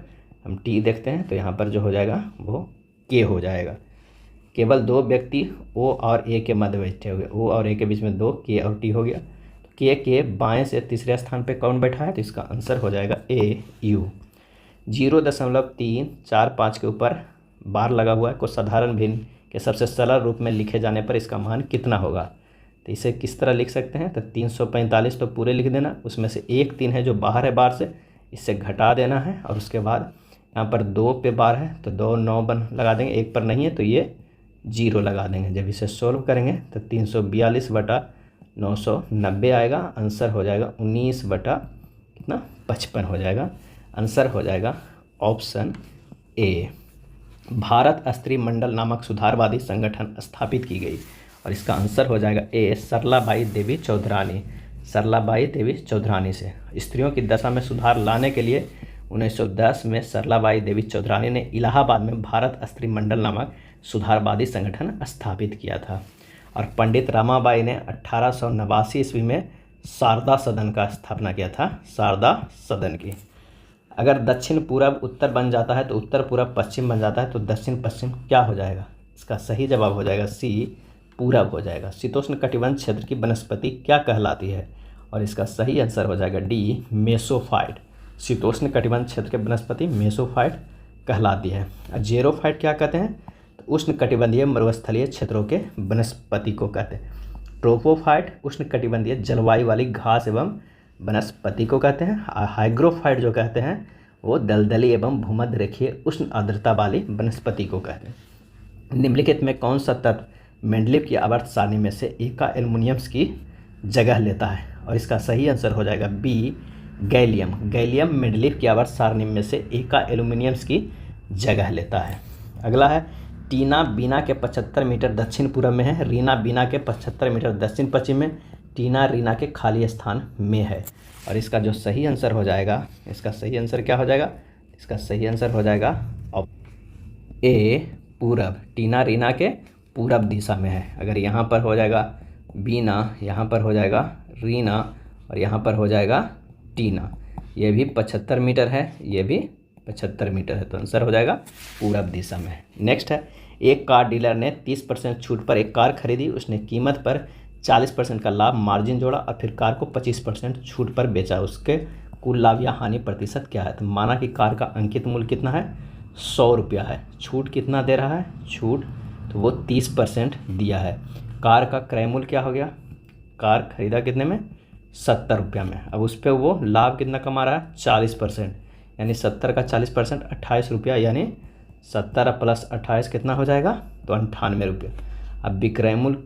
हम T देखते हैं तो यहाँ पर जो हो जाएगा वो K हो जाएगा। केवल दो व्यक्ति O और A के मध्य बैठे हुए, O और A के बीच में दो, K और T हो गया। K के बाएं से तीसरे स्थान पे कौन बैठा है? तो इसका आंसर हो जाएगा AU। 0.345 के ऊपर बार लगा हुआ है। कुछ साधारण भिन्न के सबसे सरल रूप में लिखे जाने पर इसका मान कितना होगा? तो इसे किस तरह लिख सकते हैं? तो 345 तो पूरे लिख देना, उसमें से एक 3 है जो बाहर है बार से, इससे घटा देना है और उसके बाद यहाँ पर 2 पे बार है तो 2 9 बन लगा देंगे, एक पर नहीं है तो ये 0 लगा देंगे। जब इसे सोल्व करेंगे तो 342/990 आएगा। आंसर हो जाएगा 19/55 हो जाएगा। आंसर हो जाएगा ऑप्शन ए। भारत स्त्री मंडल नामक सुधारवादी संगठन स्थापित की गई और इसका आंसर हो जाएगा ए, सरलाबाई देवी चौधरानी। सरलाबाई देवी चौधरानी से स्त्रियों की दशा में सुधार लाने के लिए 1910 में सरलाबाई देवी चौधरानी ने इलाहाबाद में भारत स्त्री मंडल नामक सुधारवादी संगठन स्थापित किया था। और पंडित रमाबाई ने 1889 ईस्वी में शारदा सदन का स्थापना किया था, शारदा सदन की। अगर दक्षिण पूरब उत्तर बन जाता है तो उत्तर पूरब पश्चिम बन जाता है तो दक्षिण पश्चिम क्या हो जाएगा? इसका सही जवाब हो जाएगा सी, पूरब हो जाएगा। शीतोष्ण कटिबंध क्षेत्र की वनस्पति क्या कहलाती है? और इसका सही आंसर हो जाएगा डी, मेसोफाइट। शीतोष्ण कटिबंध क्षेत्र के वनस्पति मेसोफाइट कहलाती है। जेरोफाइट क्या कहते हैं? तो उष्ण कटिबंधीय मरुस्थलीय क्षेत्रों के वनस्पति को कहते हैं। ट्रोपोफाइट उष्ण कटिबंधीय जलवायु वाली घास एवं वनस्पति को कहते हैं। हाइग्रोफाइट जो कहते हैं वो दलदली एवं भूमध्य रेखीय उष्ण आर्द्रता वाली वनस्पति को कहते हैं। निम्नलिखित में कौन सा तत्व मेंडलीव की आवर्त सारणी में से एका एल्युमिनियम्स की जगह लेता है? और इसका सही आंसर हो जाएगा बी, गैलियम। गैलियम मेंडलीव की आवर्त सारणी में से एका एल्युमिनियम्स की जगह लेता है। अगला है, टीना बीना के 75 मीटर दक्षिण पूर्व में है, रीना बीना के 75 मीटर दक्षिण पश्चिम में, टीना रीना के खाली स्थान में है। और इसका जो सही आंसर हो जाएगा, इसका सही आंसर क्या हो जाएगा? इसका सही आंसर हो जाएगा ए, पूरब। टीना रीना के पूरब दिशा में है। अगर यहाँ पर हो जाएगा बीना, यहाँ पर हो जाएगा रीना और यहाँ पर हो जाएगा टीना। ये भी 75 मीटर है, ये भी 75 मीटर है, तो आंसर हो जाएगा पूरब दिशा में। नेक्स्ट है, एक कार डीलर ने 30% छूट पर एक कार खरीदी। उसने कीमत पर 40% का लाभ मार्जिन जोड़ा और फिर कार को 25% छूट पर बेचा। उसके कुल लाभ या हानि प्रतिशत क्या है? तो माना कि कार का अंकित मूल्य कितना है? 100 रुपया है। छूट कितना दे रहा है? छूट तो वो 30% दिया है। कार का क्रय मूल्य क्या हो गया? कार खरीदा कितने में? 70 रुपया में। अब उस पर वो लाभ कितना कमा रहा है? 40%, यानी 70 का 40% 28 रुपया, यानी 70 प्लस 28 कितना हो जाएगा? तो 98 रुपया। अब विक्रय मूल्य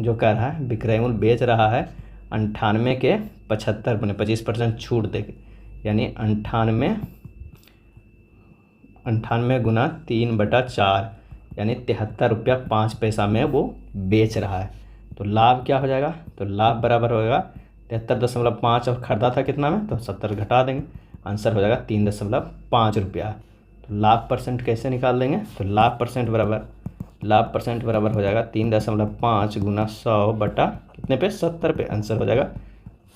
जो कह रहा है, विक्रय मूल्य बेच रहा है 98 के 75 बने 25% छूट देके, यानी 98 गुना 3/4 यानी 73 रुपया 5 पैसा में वो बेच रहा है। तो लाभ क्या हो जाएगा? तो लाभ बराबर होगा 73.5 और खरीदा था कितना में? तो 70 घटा देंगे, आंसर हो जाएगा 3.5 रुपया। तो लाभ परसेंट कैसे निकाल देंगे? तो लाभ परसेंट बराबर हो जाएगा 3.5 गुना 100 बटा कितने पे? 70 पे। आंसर हो जाएगा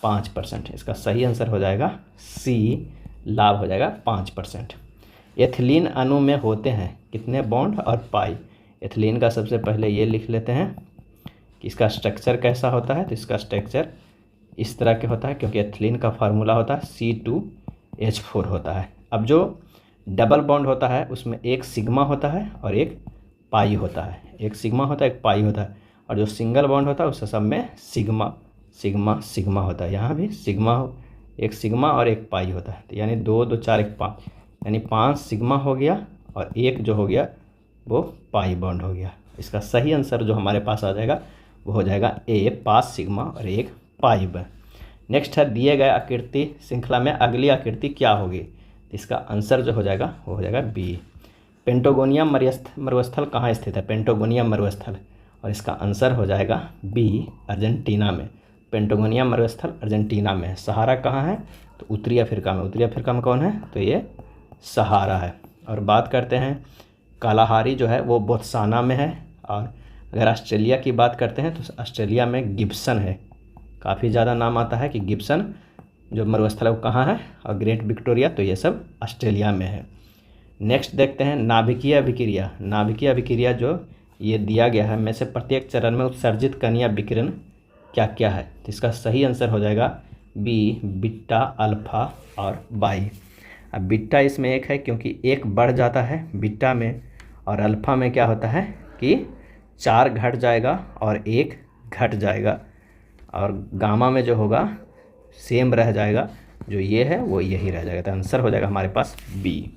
5%। इसका सही आंसर हो जाएगा सी, लाभ हो जाएगा 5%। एथिलीन अणु में होते हैं कितने बॉन्ड और पाई। एथिलीन का सबसे पहले ये लिख लेते हैं कि इसका स्ट्रक्चर कैसा होता है। तो इसका स्ट्रक्चर इस तरह के होता है, क्योंकि एथिलीन का फार्मूला होता है C2H4 होता है। अब जो डबल बॉन्ड होता है उसमें एक सिग्मा होता है और एक पाई होता है। एक सिग्मा होता है, एक पाई होता है। और जो सिंगल बॉन्ड होता है उससे सब में सिग्मा सिग्मा सिग्मा होता है। यहाँ भी सिग्मा, एक सिग्मा और एक पाई होता है। तो यानी 2 2 4 1 5, यानी 5 सिग्मा हो गया और एक जो हो गया वो पाई बॉन्ड हो गया। इसका सही आंसर जो हमारे पास आ जाएगा वो हो जाएगा ए, 5 सिग्मा और एक पाई बॉन्ड। नेक्स्ट है, दिए गए आकृति श्रृंखला में अगली आकृति क्या होगी। इसका आंसर जो हो जाएगा वो हो जाएगा बी। पेंटागोनिया मरुस्थल कहाँ स्थित है। पेंटागोनिया मरुस्थल, और इसका आंसर हो जाएगा बी, अर्जेंटीना में। पेंटागोनिया मरुस्थल अर्जेंटीना में है। सहारा कहाँ है, तो उत्तरी अफ्रीका में। उत्तरी अफ्रीका में कौन है, तो ये सहारा है। और बात करते हैं, कालाहारी जो है वो बोत्सवाना में है। और अगर ऑस्ट्रेलिया की बात करते हैं तो ऑस्ट्रेलिया में गिब्सन है। काफ़ी ज़्यादा नाम आता है कि गिब्सन जो मरुस्थल है वो कहाँ है। और ग्रेट विक्टोरिया, तो ये सब ऑस्ट्रेलिया में है। नेक्स्ट देखते हैं, नाभिकीय अभिक्रिया। नाभिकीय अभिक्रिया जो ये दिया गया है में से प्रत्येक चरण में उत्सर्जित कणीय विकिरण क्या क्या है। तो इसका सही आंसर हो जाएगा बी, बीटा, अल्फा और बाई। अब बीटा इसमें एक है क्योंकि एक बढ़ जाता है बीटा में, और अल्फा में क्या होता है कि 4 घट जाएगा और 1 घट जाएगा, और गामा में जो होगा सेम रह जाएगा। जो ये है वो यही रह जाएगा। तो आंसर हो जाएगा हमारे पास बी।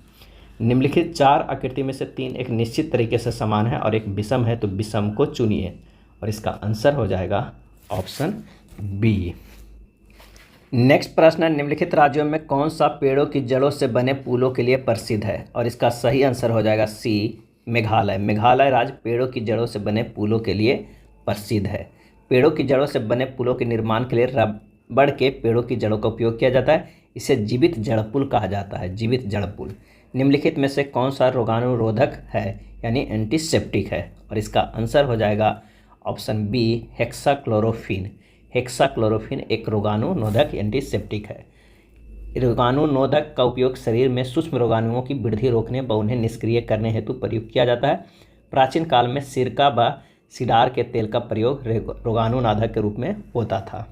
निम्नलिखित 4 आकृति में से 3 एक निश्चित तरीके से समान है और एक विषम है, तो विषम को चुनिए। और इसका आंसर हो जाएगा ऑप्शन बी। नेक्स्ट प्रश्न है, निम्नलिखित राज्यों में कौन सा पेड़ों की जड़ों से बने पुलों के लिए प्रसिद्ध है। और इसका सही आंसर हो जाएगा सी, मेघालय। मेघालय राज्य पेड़ों की जड़ों से बने पुलों के लिए प्रसिद्ध है। पेड़ों की जड़ों से बने पुलों के निर्माण के लिए रबड़ के पेड़ों की जड़ों का उपयोग किया जाता है। इसे जीवित जड़ पुल कहा जाता है, जीवित जड़ पुल। निम्नलिखित में से कौन सा रोगाणुरोधक है, यानी एंटीसेप्टिक है। और इसका आंसर हो जाएगा ऑप्शन बी, हेक्साक्लोरोफिन। हेक्साक्लोरोफिन एक रोगाणुरोधक एंटीसेप्टिक है। रोगाणुरोधक का उपयोग शरीर में सूक्ष्म रोगाणुओं की वृद्धि रोकने व उन्हें निष्क्रिय करने हेतु प्रयुक्त किया जाता है। प्राचीन काल में सिरका व सिडार के तेल का प्रयोग रोगाणुनाशक के रूप में होता था।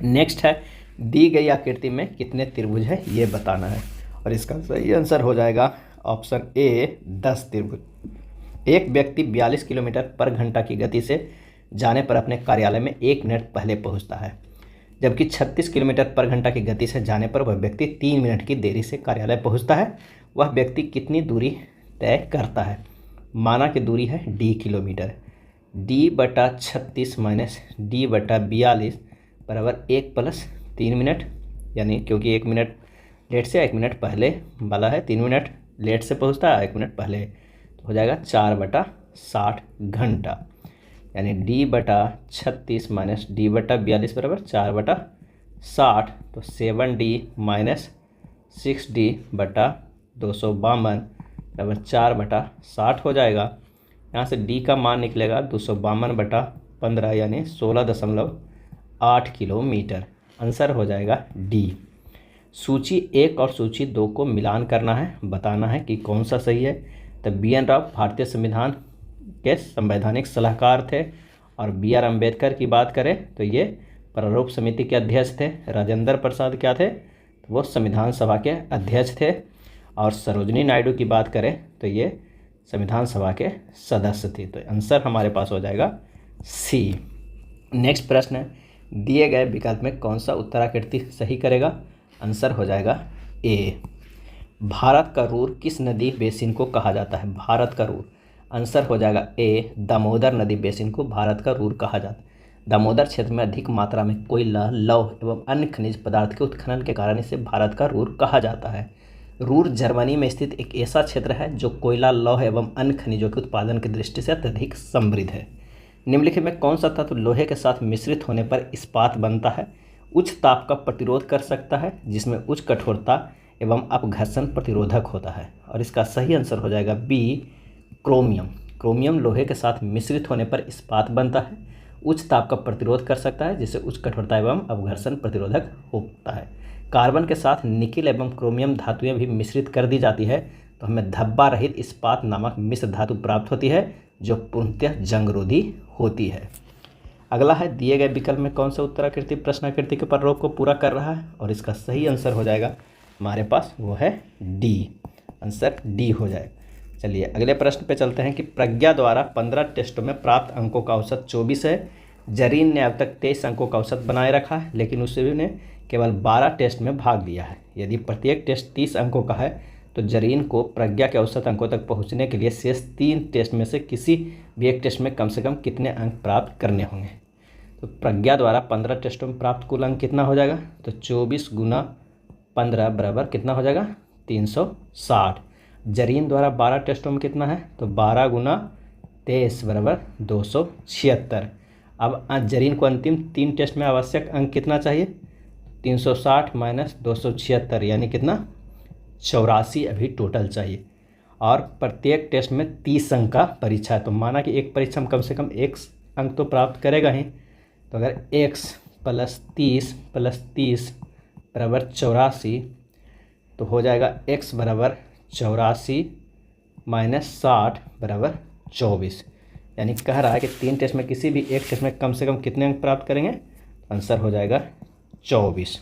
नेक्स्ट है, दी गई आकृति में कितने त्रिभुज है ये बताना है। और इसका सही आंसर हो जाएगा ऑप्शन ए, 10 त्रिभुज। एक व्यक्ति 42 किलोमीटर पर घंटा की गति से जाने पर अपने कार्यालय में 1 मिनट पहले पहुंचता है, जबकि 36 किलोमीटर पर घंटा की गति से जाने पर वह व्यक्ति 3 मिनट की देरी से कार्यालय पहुंचता है। वह व्यक्ति कितनी दूरी तय करता है। माना कि दूरी है d kilometre. d/36 minus d/42 बराबर 1 + 3 मिनट, यानी क्योंकि 1 मिनट लेट से 1 मिनट पहले वाला है, 3 मिनट लेट से पहुंचता है 1 मिनट पहले, तो हो जाएगा 4/60 घंटा। यानी d/36 माइनस d/42 बराबर 4/60, तो 7d माइनस 6d/252 बराबर 4/60 हो जाएगा। यहाँ से d का मान निकलेगा 252/15, यानी 16.8 किलोमीटर। आंसर हो जाएगा डी। सूची 1 और सूची 2 को मिलान करना है, बताना है कि कौन सा सही है। तो बी.एन. राव भारतीय संविधान के संवैधानिक सलाहकार थे। और बी.आर. अम्बेडकर की बात करें तो ये प्रारूप समिति के अध्यक्ष थे। राजेंद्र प्रसाद क्या थे, तो वो संविधान सभा के अध्यक्ष थे। और सरोजनी नायडू की बात करें तो ये संविधान सभा के सदस्य थे। तो आंसर हमारे पास हो जाएगा सी। नेक्स्ट प्रश्न है, दिए गए विकल्प में कौन सा उत्तराकृति सही करेगा। आंसर हो जाएगा ए। भारत का रूर किस नदी बेसिन को कहा जाता है। भारत का रूर, आंसर हो जाएगा ए, दामोदर नदी बेसिन को भारत का रूर कहा जाता है। दामोदर क्षेत्र में अधिक मात्रा में कोयला, लौह एवं अन्य खनिज पदार्थ के उत्खनन के कारण इसे भारत का रूर कहा जाता है। रूर जर्मनी में स्थित एक ऐसा क्षेत्र है जो कोयला, लौह एवं अन्य खनिजों के उत्पादन की दृष्टि से अत्यधिक समृद्ध है। निम्नलिखित में कौन सा तत्व लोहे के साथ मिश्रित होने पर इस्पात बनता है। उच्च ताप का प्रतिरोध कर सकता है, जिसमें उच्च कठोरता एवं अपघर्षण प्रतिरोधक होता है। और इसका सही आंसर हो जाएगा बी, क्रोमियम। क्रोमियम लोहे के साथ मिश्रित होने पर इस्पात बनता है, उच्च ताप का प्रतिरोध कर सकता है, जिससे उच्च कठोरता एवं अपघर्षण प्रतिरोधक होता है। कार्बन के साथ निकिल एवं क्रोमियम धातुएं भी मिश्रित कर दी जाती है तो हमें धब्बा रहित इस्पात नामक मिश्र धातु प्राप्त होती है जो पूर्णतः जंगरोधी होती है। अगला है दिए गए विकल्प में कौन सा उत्तराकृति प्रश्नाकृति के प्रयोग को पूरा कर रहा है, और इसका सही आंसर हो जाएगा हमारे पास वो है डी, आंसर डी हो जाएगा। चलिए अगले प्रश्न पे चलते हैं कि प्रज्ञा द्वारा 15 टेस्टों में प्राप्त अंकों का औसत 24 है। जरीन ने अब तक 23 अंकों का औसत बनाए रखा है, लेकिन उसने ने केवल 12 टेस्ट में भाग लिया है। यदि प्रत्येक टेस्ट 30 अंकों का है तो जरीन को प्रज्ञा के औसत अंकों तक पहुंचने के लिए शेष 3 टेस्ट में से किसी भी एक टेस्ट में कम से कम कितने अंक प्राप्त करने होंगे। तो प्रज्ञा द्वारा 15 टेस्टों में प्राप्त कुल अंक कितना हो जाएगा, तो 24 गुना 15 बराबर कितना हो जाएगा 360। जरीन द्वारा 12 टेस्टों में कितना है, तो 12 गुना 23 बराबर 276। अब जरीन को अंतिम 3 टेस्ट में आवश्यक अंक कितना चाहिए, 360 माइनस 276 यानी कितना 84 अभी टोटल चाहिए। और प्रत्येक टेस्ट में 30 अंक का परीक्षा है, तो माना कि एक परीक्षा में कम से कम एक अंक तो प्राप्त करेगा ही। तो अगर x प्लस 30 बराबर 84 तो हो जाएगा x बराबर 84 माइनस 60 बराबर 24, यानी कह रहा है कि 3 टेस्ट में किसी भी एक टेस्ट में कम से कम कितने अंक प्राप्त करेंगे, आंसर हो जाएगा 24।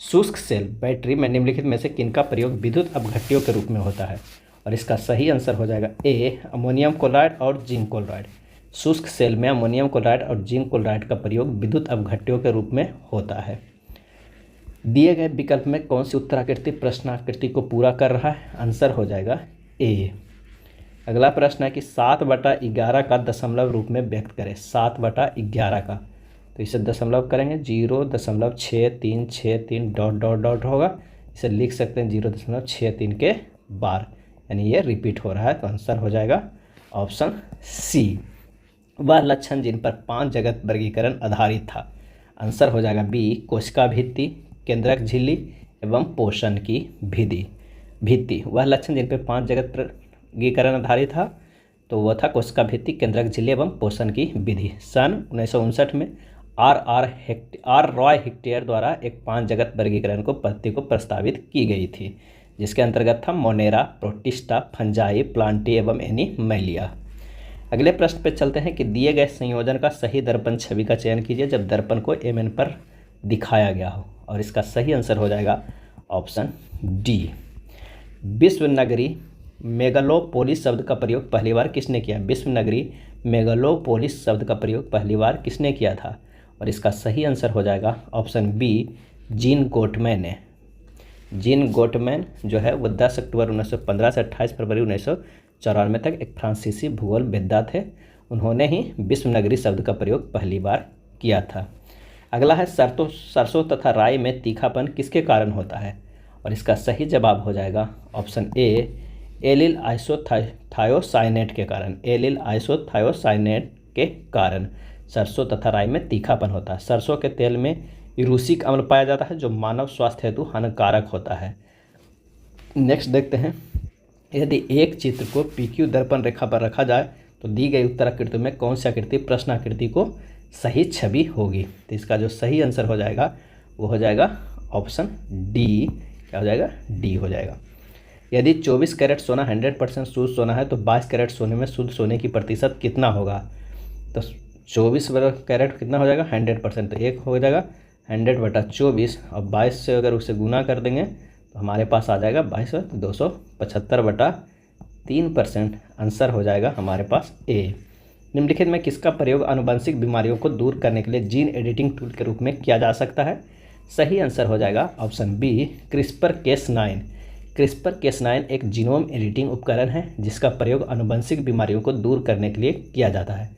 शुष्क सेल बैटरी में निम्नलिखित में से किनका प्रयोग विद्युत अपघट्यों के रूप में होता है, और इसका सही आंसर हो जाएगा ए, अमोनियम क्लोराइड और जिंक क्लोराइड। शुष्क सेल में अमोनियम क्लोराइड और जिंक क्लोराइड का प्रयोग विद्युत अपघट्यों के रूप में होता है। दिए गए विकल्प में कौन सी उत्तराकृति प्रश्नाकृति को पूरा कर रहा है, आंसर हो जाएगा ए। अगला प्रश्न है कि 7/11 का दशमलव रूप में व्यक्त करें। 7/11 का, तो इसे दशमलव करेंगे 0.6363 डॉट डॉट डॉट होगा, इसे लिख सकते हैं 0.63 के बार, यानी ये रिपीट हो रहा है। तो आंसर हो जाएगा ऑप्शन सी, वह लक्षण जिन पर 5 जगत वर्गीकरण आधारित था। आंसर हो जाएगा बी, कोशिका भित्ति, केंद्रक झिल्ली एवं पोषण की भित्ति। वह लक्षण जिन पर 5 जगत वर्गीकरण आधारित था तो वह था कोशिका भित्ति, केंद्रक झिल्ली एवं पोषण की विधि। सन 1959 में आर रॉय हेक्टेयर द्वारा एक 5 जगत वर्गीकरण पद्धति को प्रस्तावित की गई थी, जिसके अंतर्गत था मोनेरा, प्रोटिस्टा, फंजाई, प्लांटी एवं एनिमैलिया। अगले प्रश्न पे चलते हैं कि दिए गए संयोजन का सही दर्पण छवि का चयन कीजिए जब दर्पण को एमएन पर दिखाया गया हो, और इसका सही आंसर हो जाएगा ऑप्शन डी। विश्व नगरी मेगालोपोलिस शब्द का प्रयोग पहली बार किसने किया। विश्व नगरी मेगालोपोलिस शब्द का प्रयोग पहली बार किसने किया था, और इसका सही आंसर हो जाएगा ऑप्शन बी, जीन गोटमैन ने। जीन गोटमैन जो है वो 10 अक्टूबर 1915 से 28 फरवरी 1994 तक एक फ्रांसीसी भूगोलवेत्ता थे। उन्होंने ही विश्व नगरी शब्द का प्रयोग पहली बार किया था। अगला है सरसों तथा राई में तीखापन किसके कारण होता है, और इसका सही जवाब हो जाएगा ऑप्शन ए, एलिल आइसोथायोसाइनेट के कारण। एलिल आइसोथायोसाइनेट के कारण सरसों तथा राई में तीखापन होता है। सरसों के तेल में यूरुसिक अम्ल पाया जाता है जो मानव स्वास्थ्य हेतु हानिकारक होता है। नेक्स्ट देखते हैं, यदि एक चित्र को PQ दर्पण रेखा पर रखा जाए तो दी गई उत्तराकृति में कौन सी आकृति प्रश्नाकृति को सही छवि होगी। तो इसका जो सही आंसर हो जाएगा वो हो जाएगा ऑप्शन डी। क्या हो जाएगा, डी हो जाएगा। यदि 24 कैरेट सोना 100% शुद्ध सोना है तो 22 कैरेट सोने में शुद्ध सोने की प्रतिशत कितना होगा। तो 24 कैरेट कितना हो जाएगा 100%, तो एक हो जाएगा 100/24 और 22 से अगर उसे गुना कर देंगे तो हमारे पास आ जाएगा 22 तो 275/3%। आंसर हो जाएगा हमारे पास ए। निम्नलिखित में किसका प्रयोग आनुवंशिक बीमारियों को दूर करने के लिए जीन एडिटिंग टूल के रूप में किया जा सकता है। सही आंसर हो जाएगा ऑप्शन बी, CRISPR-Cas9। CRISPR-Cas9 एक जीनोम एडिटिंग उपकरण है जिसका प्रयोग आनुवंशिक बीमारियों को दूर करने के लिए किया जाता है।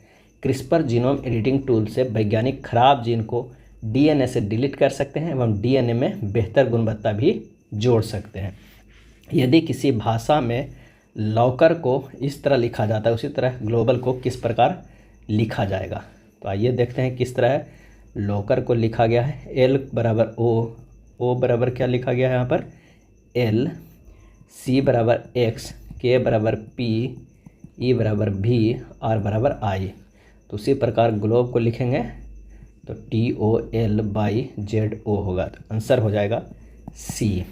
CRISPR जीनोम एडिटिंग टूल से वैज्ञानिक खराब जीन को DNA से डिलीट कर सकते हैं एवं DNA में बेहतर गुणवत्ता भी जोड़ सकते हैं। यदि किसी भाषा में लॉकर को इस तरह लिखा जाता है उसी तरह ग्लोबल को किस प्रकार लिखा जाएगा। तो आइए देखते हैं किस तरह लॉकर को लिखा गया है। L बराबर O बराबर क्या लिखा गया है यहाँ पर L, C बराबर X, K बराबर P, E बराबर V, R बराबर I। तो उसी प्रकार ग्लोब को लिखेंगे तो TOL/ZO होगा। तो आंसर हो जाएगा सी।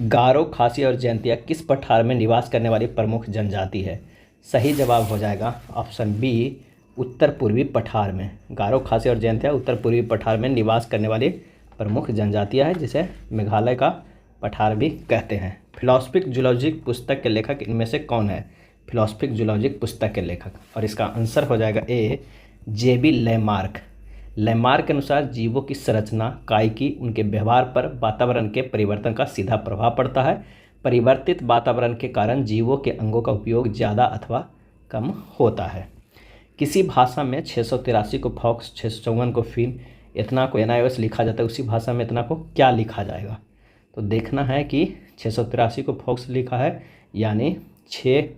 गारो, खासी और जयंतिया किस पठार में निवास करने वाली प्रमुख जनजाति है? सही जवाब हो जाएगा ऑप्शन बी, उत्तर पूर्वी पठार में। गारो, खासी और जयंतिया उत्तर पूर्वी पठार में निवास करने वाली प्रमुख जनजातियाँ हैं, जिसे मेघालय का पठार भी कहते हैं। फिलोसफिक जूलॉजिक पुस्तक के लेखक इनमें से कौन है? फिलोसफिक जूलॉजिक पुस्तक के लेखक, और इसका आंसर हो जाएगा ए, जेबी लेमार्क। लेमार्क के अनुसार जीवों की संरचना, कायिकी, उनके व्यवहार पर वातावरण के परिवर्तन का सीधा प्रभाव पड़ता है। परिवर्तित वातावरण के कारण जीवों के अंगों का उपयोग ज़्यादा अथवा कम होता है। किसी भाषा में 683 को फॉक्स, 654 को फिन, इतना को एनायोस लिखा जाता है, उसी भाषा में इतना को क्या लिखा जाएगा? तो देखना है कि 683 को फॉक्स लिखा है, यानी 6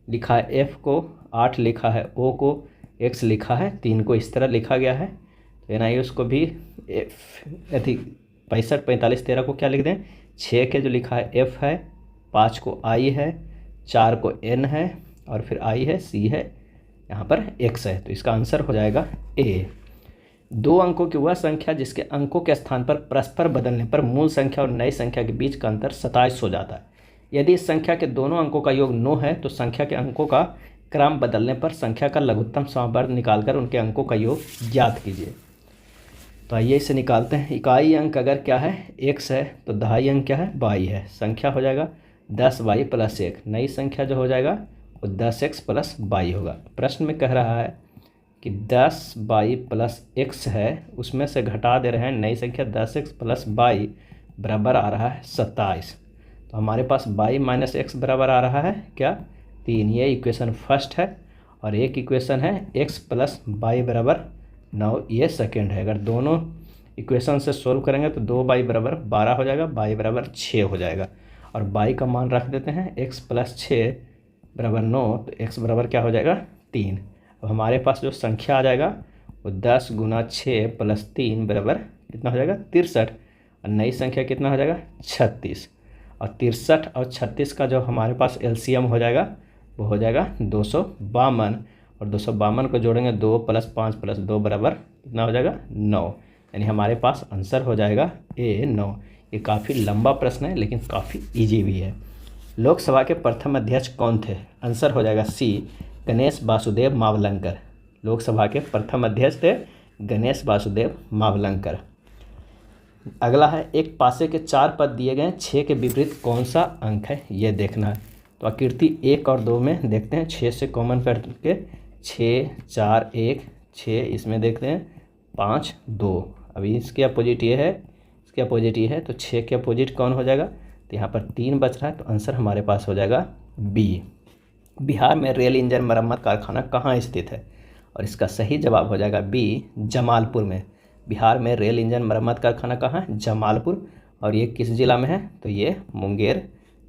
लिखा है, एफ को 8 लिखा है, ओ को एक्स लिखा है, 3 को इस तरह लिखा गया है। तो एनायोस को भी एफ 65, 45, 13 को क्या लिख दें? 6 के जो लिखा है एफ है, 5 को आई है, 4 को एन है, और फिर आई है, सी है, यहाँ पर एक्स है। तो इसका आंसर हो जाएगा ए। 2 अंकों की वह संख्या जिसके अंकों के स्थान पर परस्पर बदलने पर मूल संख्या और नई संख्या के बीच का अंतर 27 हो जाता है। यदि इस संख्या के दोनों अंकों का योग 9 है तो संख्या के अंकों का क्रम बदलने पर संख्या का लघुत्तम समवर्ग निकालकर उनके अंकों का योग ज्ञात कीजिए। तो आइए इसे निकालते हैं। इकाई अंक अगर क्या है? x है, तो दहाई अंक क्या है? y है। संख्या हो जाएगा 10y + 1। नई संख्या जो हो जाएगा वो 10x + y होगा। प्रश्न में कह रहा है कि 10y + x है, उसमें से घटा दे रहे हैं नई संख्या 10x + y बराबर आ रहा है 27। तो हमारे पास y - x बराबर आ रहा है क्या? 3। ये इक्वेशन फर्स्ट है, और एक इक्वेशन है x + y बराबर 9, ये सेकेंड है। अगर दोनों इक्वेशन से सोल्व करेंगे तो 2y बराबर 12 हो जाएगा, y बराबर 6 हो जाएगा, और y का मान रख देते हैं x + 6 बराबर 9, तो x बराबर क्या हो जाएगा? 3। अब हमारे पास जो संख्या आ जाएगा वो 10 × 6 + 3 बराबर कितना हो जाएगा? 63, और नई संख्या कितना हो जाएगा? 36। और 63 और 36 का जो हमारे पास एलसीएम हो जाएगा वो हो जाएगा 252, और 252 को जोड़ेंगे 2 + 5 + 2 बराबर कितना हो जाएगा? 9। यानी हमारे पास आंसर हो जाएगा ए, 9। ये काफ़ी लंबा प्रश्न है लेकिन काफ़ी इजी भी है। लोकसभा के प्रथम अध्यक्ष कौन थे? आंसर हो जाएगा सी, गणेश वासुदेव मावलंकर। लोकसभा के प्रथम अध्यक्ष थे गणेश वासुदेव मावलंकर। अगला है, एक पासे के 4 पद दिए गए, 6 के विपरीत कौन सा अंक है? ये देखना है। तो आकृति 1 और 2 में देखते हैं, 6 से कॉमन करके 6, 4, 1, 6, इसमें देखते हैं 5, 2। अभी इसके अपोजिट ये है, इसके अपोजिट ये है, तो 6 के अपोजिट कौन हो जाएगा? तो यहाँ पर 3 बच रहा है, तो आंसर हमारे पास हो जाएगा बी। बिहार में रेल इंजन मरम्मत कारखाना कहाँ स्थित है? और इसका सही जवाब हो जाएगा बी, जमालपुर में। बिहार में रेल इंजन मरम्मत कारखाना कहाँ है? जमालपुर। और ये किस जिला में है? तो ये मुंगेर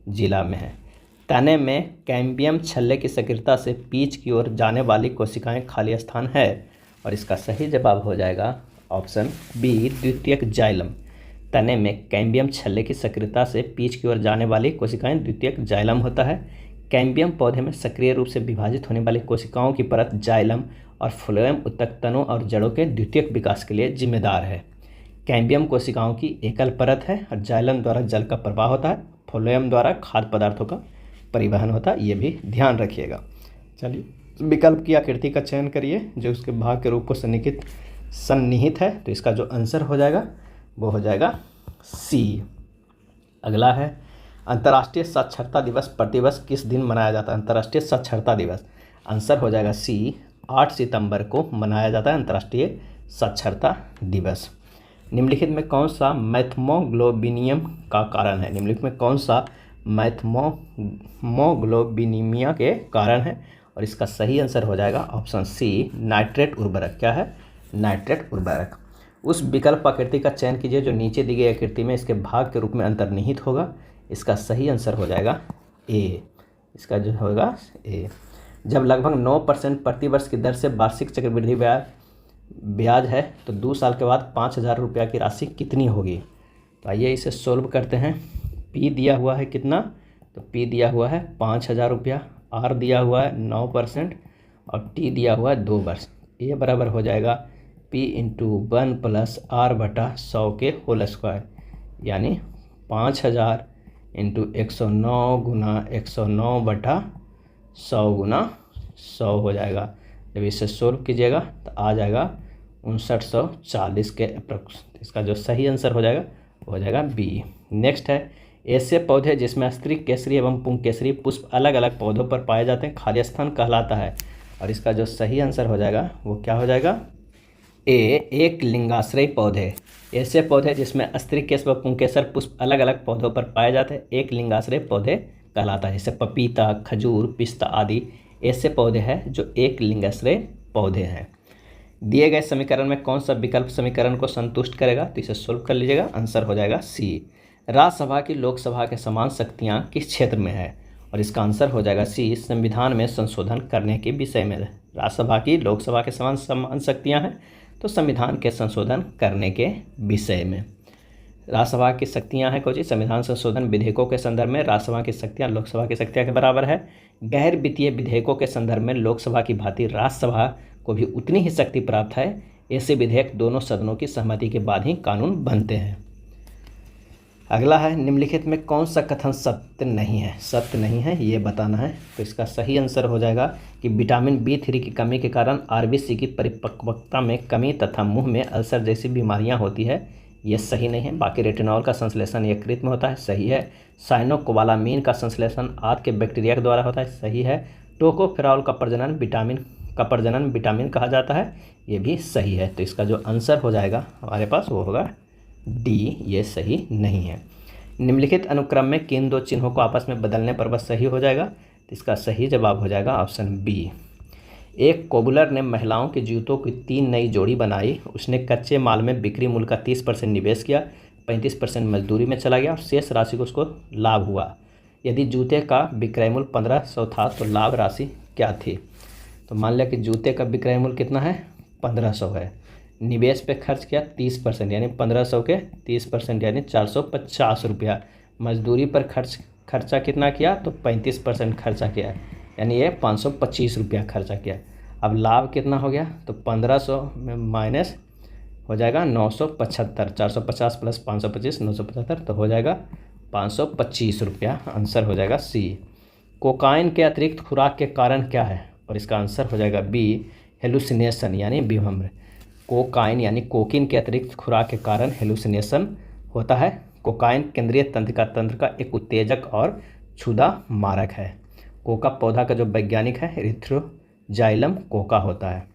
जिला में है। तने में कैम्बियम छल्ले की सक्रियता से पीछ की ओर जाने वाली कोशिकाएं खाली स्थान है, और इसका सही जवाब हो जाएगा ऑप्शन बी, द्वितीयक जाइलम। तने में कैम्बियम छल्ले की सक्रियता से पीछ की ओर जाने वाली कोशिकाएं द्वितीयक जाइलम होता है। कैम्बियम पौधे में सक्रिय रूप से विभाजित होने वाली कोशिकाओं की परत जाइलम और फ्लोएम उत्तक तनों और जड़ों के द्वितीयक विकास के लिए जिम्मेदार है। कैम्बियम कोशिकाओं की एकल परत है, और जाइलम द्वारा जल का प्रवाह होता है, फ्लोएम द्वारा खाद्य पदार्थों का परिवहन होता है। ये भी ध्यान रखिएगा। चलिए विकल्प की आकृति का चयन करिए जो उसके भाग के रूप को सन्निहित है। तो इसका जो आंसर हो जाएगा वो हो जाएगा सी। अगला है, अंतर्राष्ट्रीय साक्षरता दिवस प्रतिवर्ष किस दिन मनाया जाता है? अंतर्राष्ट्रीय साक्षरता दिवस, आंसर हो जाएगा सी, 8 सितंबर को मनाया जाता है अंतर्राष्ट्रीय साक्षरता दिवस। निम्नलिखित में कौन सा मैथमोग्लोबिनियम का कारण है? निम्नलिखित में कौन सा मैथमोग्लोबिनीमिया के कारण है? और इसका सही आंसर हो जाएगा ऑप्शन सी, नाइट्रेट उर्वरक। क्या है? नाइट्रेट उर्वरक। उस विकल्प आकृति का चयन कीजिए जो नीचे दी गई आकृति में इसके भाग के रूप में अंतर्निहित होगा। इसका सही आंसर हो जाएगा ए। इसका जो होगा ए। जब लगभग 9% प्रतिवर्ष की दर से वार्षिक चक्रवृद्धि ब्याज है तो 2 साल के बाद 5,000 रुपया की राशि कितनी होगी? तो आइए इसे सोल्व करते हैं। पी दिया हुआ है कितना? तो पी दिया हुआ है 5,000 रुपया, आर दिया हुआ है 9% और टी दिया हुआ है 2 वर्ष। ये बराबर हो जाएगा P × 1 + R/100 के होल स्क्वायर, यानी 5000 इंटू 109 गुना 109 बटा 100 गुना 100 हो जाएगा। जब इसे सोल्व कीजिएगा तो आ जाएगा 5940 के अप्रोक्स। इसका जो सही आंसर हो जाएगा वो हो जाएगा बी। नेक्स्ट है, ऐसे पौधे जिसमें स्त्रीक केसरी एवं पुंकेसरी पुष्प अलग अलग पौधों पर पाए जाते हैं खाली स्थान कहलाता है। और इसका जो सही आंसर हो जाएगा वो क्या हो जाएगा, ए एक लिंगाश्रयी पौधे। ऐसे पौधे जिसमें स्त्री केस व पुंकेसर पुष्प अलग अलग पौधों पर पाए जाते हैं एक लिंगाश्रयी पौधे कहलाता है। जैसे पपीता, खजूर, पिस्ता आदि ऐसे पौधे हैं जो एक लिंगाश्रयी पौधे हैं। दिए गए समीकरण में कौन सा विकल्प समीकरण को संतुष्ट करेगा, तो इसे सोल्व कर लीजिएगा। आंसर हो जाएगा सी। राज्यसभा की लोकसभा के समान शक्तियाँ किस क्षेत्र में है, और इसका आंसर हो जाएगा सी, संविधान में संशोधन करने के विषय में। राज्यसभा की लोकसभा के समान शक्तियाँ हैं तो संविधान के संशोधन करने के विषय में। राज्यसभा की शक्तियाँ हैं कोई संविधान संशोधन विधेयकों के संदर्भ में राज्यसभा की शक्तियाँ लोकसभा की शक्तियाँ के बराबर है। गैर वित्तीय विधेयकों के संदर्भ में लोकसभा की भांति राज्यसभा को भी उतनी ही शक्ति प्राप्त है। ऐसे विधेयक दोनों सदनों की सहमति के बाद ही कानून बनते हैं। अगला है, निम्नलिखित में कौन सा कथन सत्य नहीं है, सत्य नहीं है ये बताना है। तो इसका सही आंसर हो जाएगा कि विटामिन B3 की कमी के कारण RBC की परिपक्वता में कमी तथा मुंह में अल्सर जैसी बीमारियां होती है, ये सही नहीं है। बाकी रेटिनॉल का संश्लेषण यकृत में होता है, सही है। साइनोकोबालामीन का संश्लेषण आंत के बैक्टीरिया के द्वारा होता है, सही है। टोकोफेरॉल का प्रजनन विटामिन कहा जाता है, ये भी सही है। तो इसका जो आंसर हो जाएगा हमारे पास वो होगा डी, ये सही नहीं है। निम्नलिखित अनुक्रम में किन दो चिन्हों को आपस में बदलने पर वह सही हो जाएगा, तो इसका सही जवाब हो जाएगा ऑप्शन बी। एक कोबुलर ने महिलाओं के जूतों की 3 नई जोड़ी बनाई। उसने कच्चे माल में बिक्री मूल्य का 30% निवेश किया, 35% मजदूरी में चला गया और शेष राशि को उसको लाभ हुआ। यदि जूते का विक्रय मूल्य 1500 था तो लाभ राशि क्या थी। तो मान लिया कि जूते का विक्रय मूल्य कितना है, 1500 है। निवेश पे खर्च किया 30%, यानी 1500 के 30% यानी 450 रुपया। मजदूरी पर खर्चा कितना किया, तो 35% खर्चा किया, यानी ये 525 रुपया खर्चा किया। अब लाभ कितना हो गया, तो 1500 में माइनस हो जाएगा 975, 450 प्लस 525 975, तो हो जाएगा 525 रुपया। आंसर हो जाएगा सी। कोकाइन के अतिरिक्त खुराक के कारण क्या है, और इसका आंसर हो जाएगा बी, हेलुसिनेशन यानी विभ्रम। कोकाइन यानी कोकीन के अतिरिक्त खुराक के कारण हेलुसिनेशन होता है। कोकाइन केंद्रीय तंत्र का एक उत्तेजक और क्षुधा मारक है। कोका पौधा का जो वैज्ञानिक है एरिथ्रोजाइलम कोका होता है।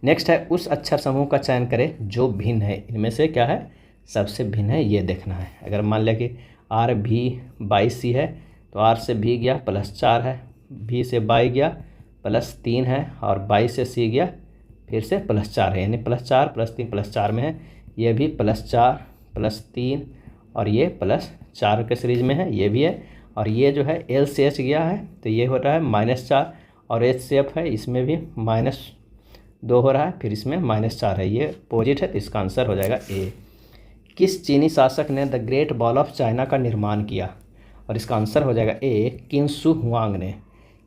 नेक्स्ट है, उस अक्षर समूह का चयन करें जो भिन्न है। इनमें से क्या है सबसे भिन्न है, ये देखना है। अगर मान लिया कि आर भी बाई सी है तो आर से भी गया +4 है, भी से बाई गया +3 है और बाई से सी गया फिर से +4 है, यानी +4 +3 +4 में है। ये भी +4 +3 और ये +4 के सीरीज में है, ये भी है। और ये जो है L से H गया है तो ये हो रहा है -4 और H से F है, इसमें भी -2 हो रहा है, फिर इसमें -4 है, ये अपोजिट है। तो इसका आंसर हो जाएगा ए। किस चीनी शासक ने the great wall of China का निर्माण किया, और इसका आंसर हो जाएगा ए, किनसु हुआंग ने।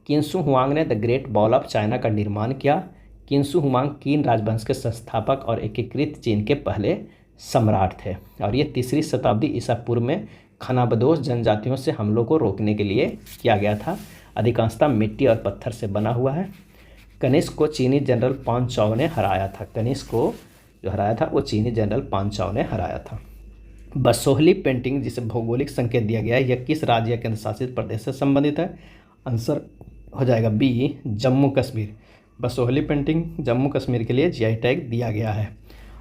किनसु हुआंग ने the great wall of China का निर्माण किया। किनसु हुआंग किन राजवंश के संस्थापक और एकीकृत चीन के पहले सम्राट थे, और ये 3री शताब्दी ईसा पूर्व में खानाबदोश जनजातियों से हमलों को रोकने के लिए किया गया था। अधिकांशतः मिट्टी और पत्थर से बना हुआ है। कनिष्क को चीनी जनरल पान चाओ ने हराया था। कनिष्क को जो हराया था वो चीनी जनरल पान चाओ ने हराया था। बसोहली पेंटिंग जिसे भौगोलिक संकेत दिया गया है, यह किस राज्य या केंद्र शासित प्रदेश से संबंधित है। आंसर हो जाएगा बी, जम्मू कश्मीर। बसोहली पेंटिंग जम्मू कश्मीर के लिए GI टैग दिया गया है।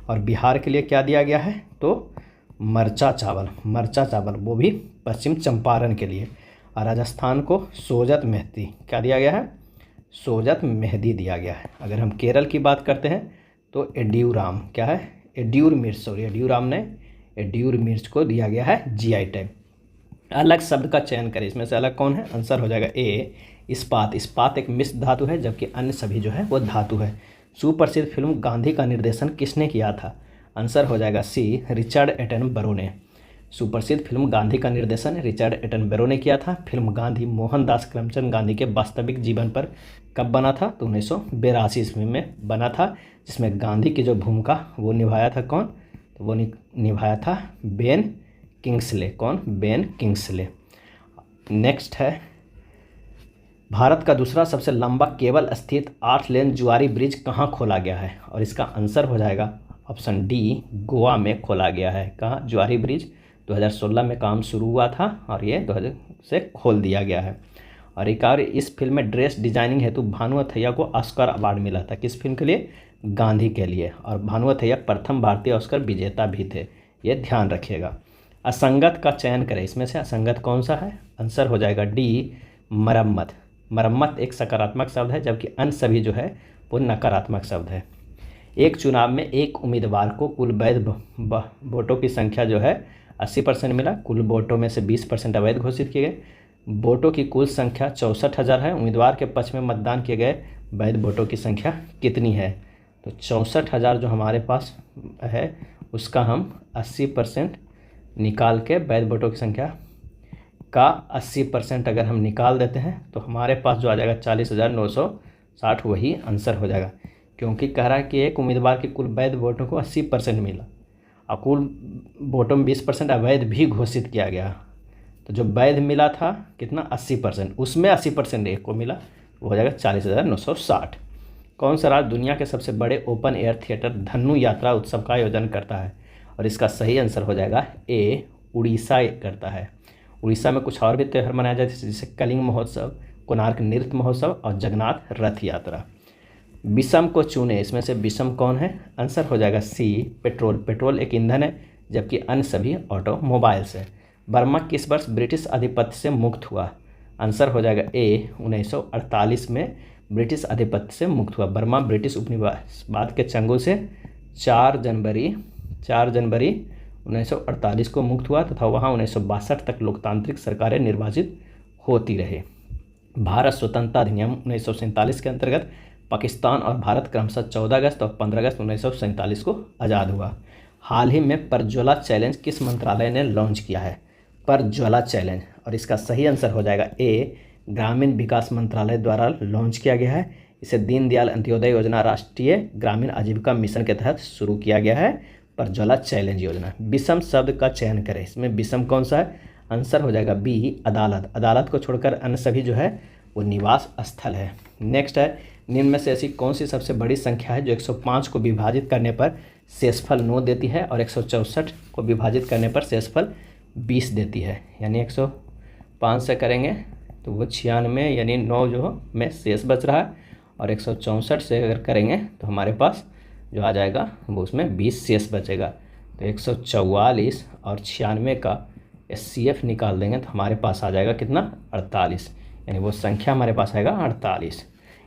और बिहार के लिए क्या दिया गया है, तो मरचा चावल वो भी पश्चिम चंपारण के लिए। और राजस्थान को सोजत मेहंदी क्या दिया गया है, सोजत मेहंदी दिया गया है। अगर हम केरल की बात करते हैं तो एड्यूराम क्या है, एड्यूर मिर्च को दिया गया है GI टैग। अलग शब्द का चयन करें, इसमें से अलग कौन है। आंसर हो जाएगा ए, इस्पात एक मिश्र धातु है जबकि अन्य सभी जो है वो धातु है। सुप्रसिद्ध फिल्म गांधी का निर्देशन किसने किया था। आंसर हो जाएगा सी, रिचर्ड एटनबरो ने। सुप्रसिद्ध फिल्म गांधी का निर्देशन रिचर्ड एटनबरो ने किया था। फिल्म गांधी मोहनदास करमचंद गांधी के वास्तविक जीवन पर कब बना था, तो 1982 ईस्वी में बना था, जिसमें गांधी की जो भूमिका वो निभाया था कौन, तो वो निभाया था बेन किंग्सले। कौन? Ben Kingsley. नेक्स्ट है, भारत का दूसरा सबसे लंबा केबल स्थित 8 लेन जुआरी ब्रिज कहाँ खोला गया है? और इसका आंसर हो जाएगा ऑप्शन डी, गोवा में खोला गया है। कहाँ? जुआरी ब्रिज 2016 में काम शुरू हुआ था और ये 2000 से खोल दिया गया है। और एक और, इस फिल्म में ड्रेस डिजाइनिंग हेतु भानु अथैया को ऑस्कर अवार्ड मिला था। किस फिल्म के लिए? गांधी के लिए। और भानु अथैया प्रथम भारतीय ऑस्कर विजेता भी थे, ये ध्यान रखिएगा। असंगत का चयन करें, इसमें से असंगत कौन सा है? आंसर हो जाएगा डी, मरम्मत। मरम्मत एक सकारात्मक शब्द है, जबकि अन्य सभी जो है वो नकारात्मक शब्द है। एक चुनाव में एक उम्मीदवार को कुल वैध वोटों की संख्या जो है 80% मिला। कुल वोटों में से 20% अवैध घोषित किए गए। वोटों की कुल संख्या 64,000 है। उम्मीदवार के पक्ष में मतदान किए गए वैध वोटों की संख्या कितनी है? तो 64,000 जो हमारे पास है उसका हम 80% निकाल के वैध वोटों की संख्या का 80% अगर हम निकाल देते हैं तो हमारे पास जो आ जाएगा 40,960, वही आंसर हो जाएगा। क्योंकि कह रहा है कि एक उम्मीदवार के कुल वैध वोटों को 80% मिला और कुल वोटों में 20% अवैध भी घोषित किया गया। तो जो वैध मिला था कितना? 80%, उसमें 80% एक को मिला, वो हो जाएगा 40,960। कौन सा राज्य दुनिया के सबसे बड़े ओपन एयर थिएटर धन्नु यात्रा उत्सव का आयोजन करता है? और इसका सही आंसर हो जाएगा ए, उड़ीसा करता है। उड़ीसा में कुछ और भी त्यौहार मनाया जाता है, जैसे कलिंग महोत्सव, कोणार्क नृत्य महोत्सव और जगन्नाथ रथ यात्रा। विषम को चुने, इसमें से विषम कौन है? आंसर हो जाएगा सी, पेट्रोल। पेट्रोल एक ईंधन है, जबकि अन्य सभी ऑटोमोबाइल्स है। बर्मा किस वर्ष ब्रिटिश आधिपत्य से मुक्त हुआ? आंसर हो जाएगा ए, 1948 में ब्रिटिश आधिपत्य से मुक्त हुआ। बर्मा ब्रिटिश उपनिवेशवाद के चंगुल से 4 जनवरी 1948 को मुक्त हुआ तथा वहाँ 1962 तक लोकतांत्रिक सरकारें निर्वाचित होती रहे। भारत स्वतंत्रता अधिनियम 1947 के अंतर्गत पाकिस्तान और भारत क्रमशः 14 अगस्त और 15 अगस्त 1947 को आज़ाद हुआ। हाल ही में प्रज्वला चैलेंज किस मंत्रालय ने लॉन्च किया है? प्रज्वला चैलेंज, और इसका सही आंसर हो जाएगा ए, ग्रामीण विकास मंत्रालय द्वारा लॉन्च किया गया है। इसे दीनदयाल अंत्योदय योजना राष्ट्रीय ग्रामीण आजीविका मिशन के तहत शुरू किया गया है, प्रज्वला चैलेंज योजना। विषम शब्द का चयन करें, इसमें विषम कौन सा है? आंसर हो जाएगा बी, अदालत। अदालत को छोड़कर अन्य सभी जो है वो निवास स्थल है। नेक्स्ट है, निम्न में से ऐसी कौन सी सबसे बड़ी संख्या है जो 105 को विभाजित करने पर शेषफल 9 देती है और 164 को विभाजित करने पर शेषफल 20 देती है? यानी 105 से करेंगे तो वो 96, यानी 9 जो में शेष बच रहा है, और 164 से अगर करेंगे तो हमारे पास जो आ जाएगा वो उसमें 20 शेष बचेगा। तो 144 और 96 का SCF निकाल देंगे तो हमारे पास आ जाएगा कितना? 48, यानी वो संख्या हमारे पास आएगा 48।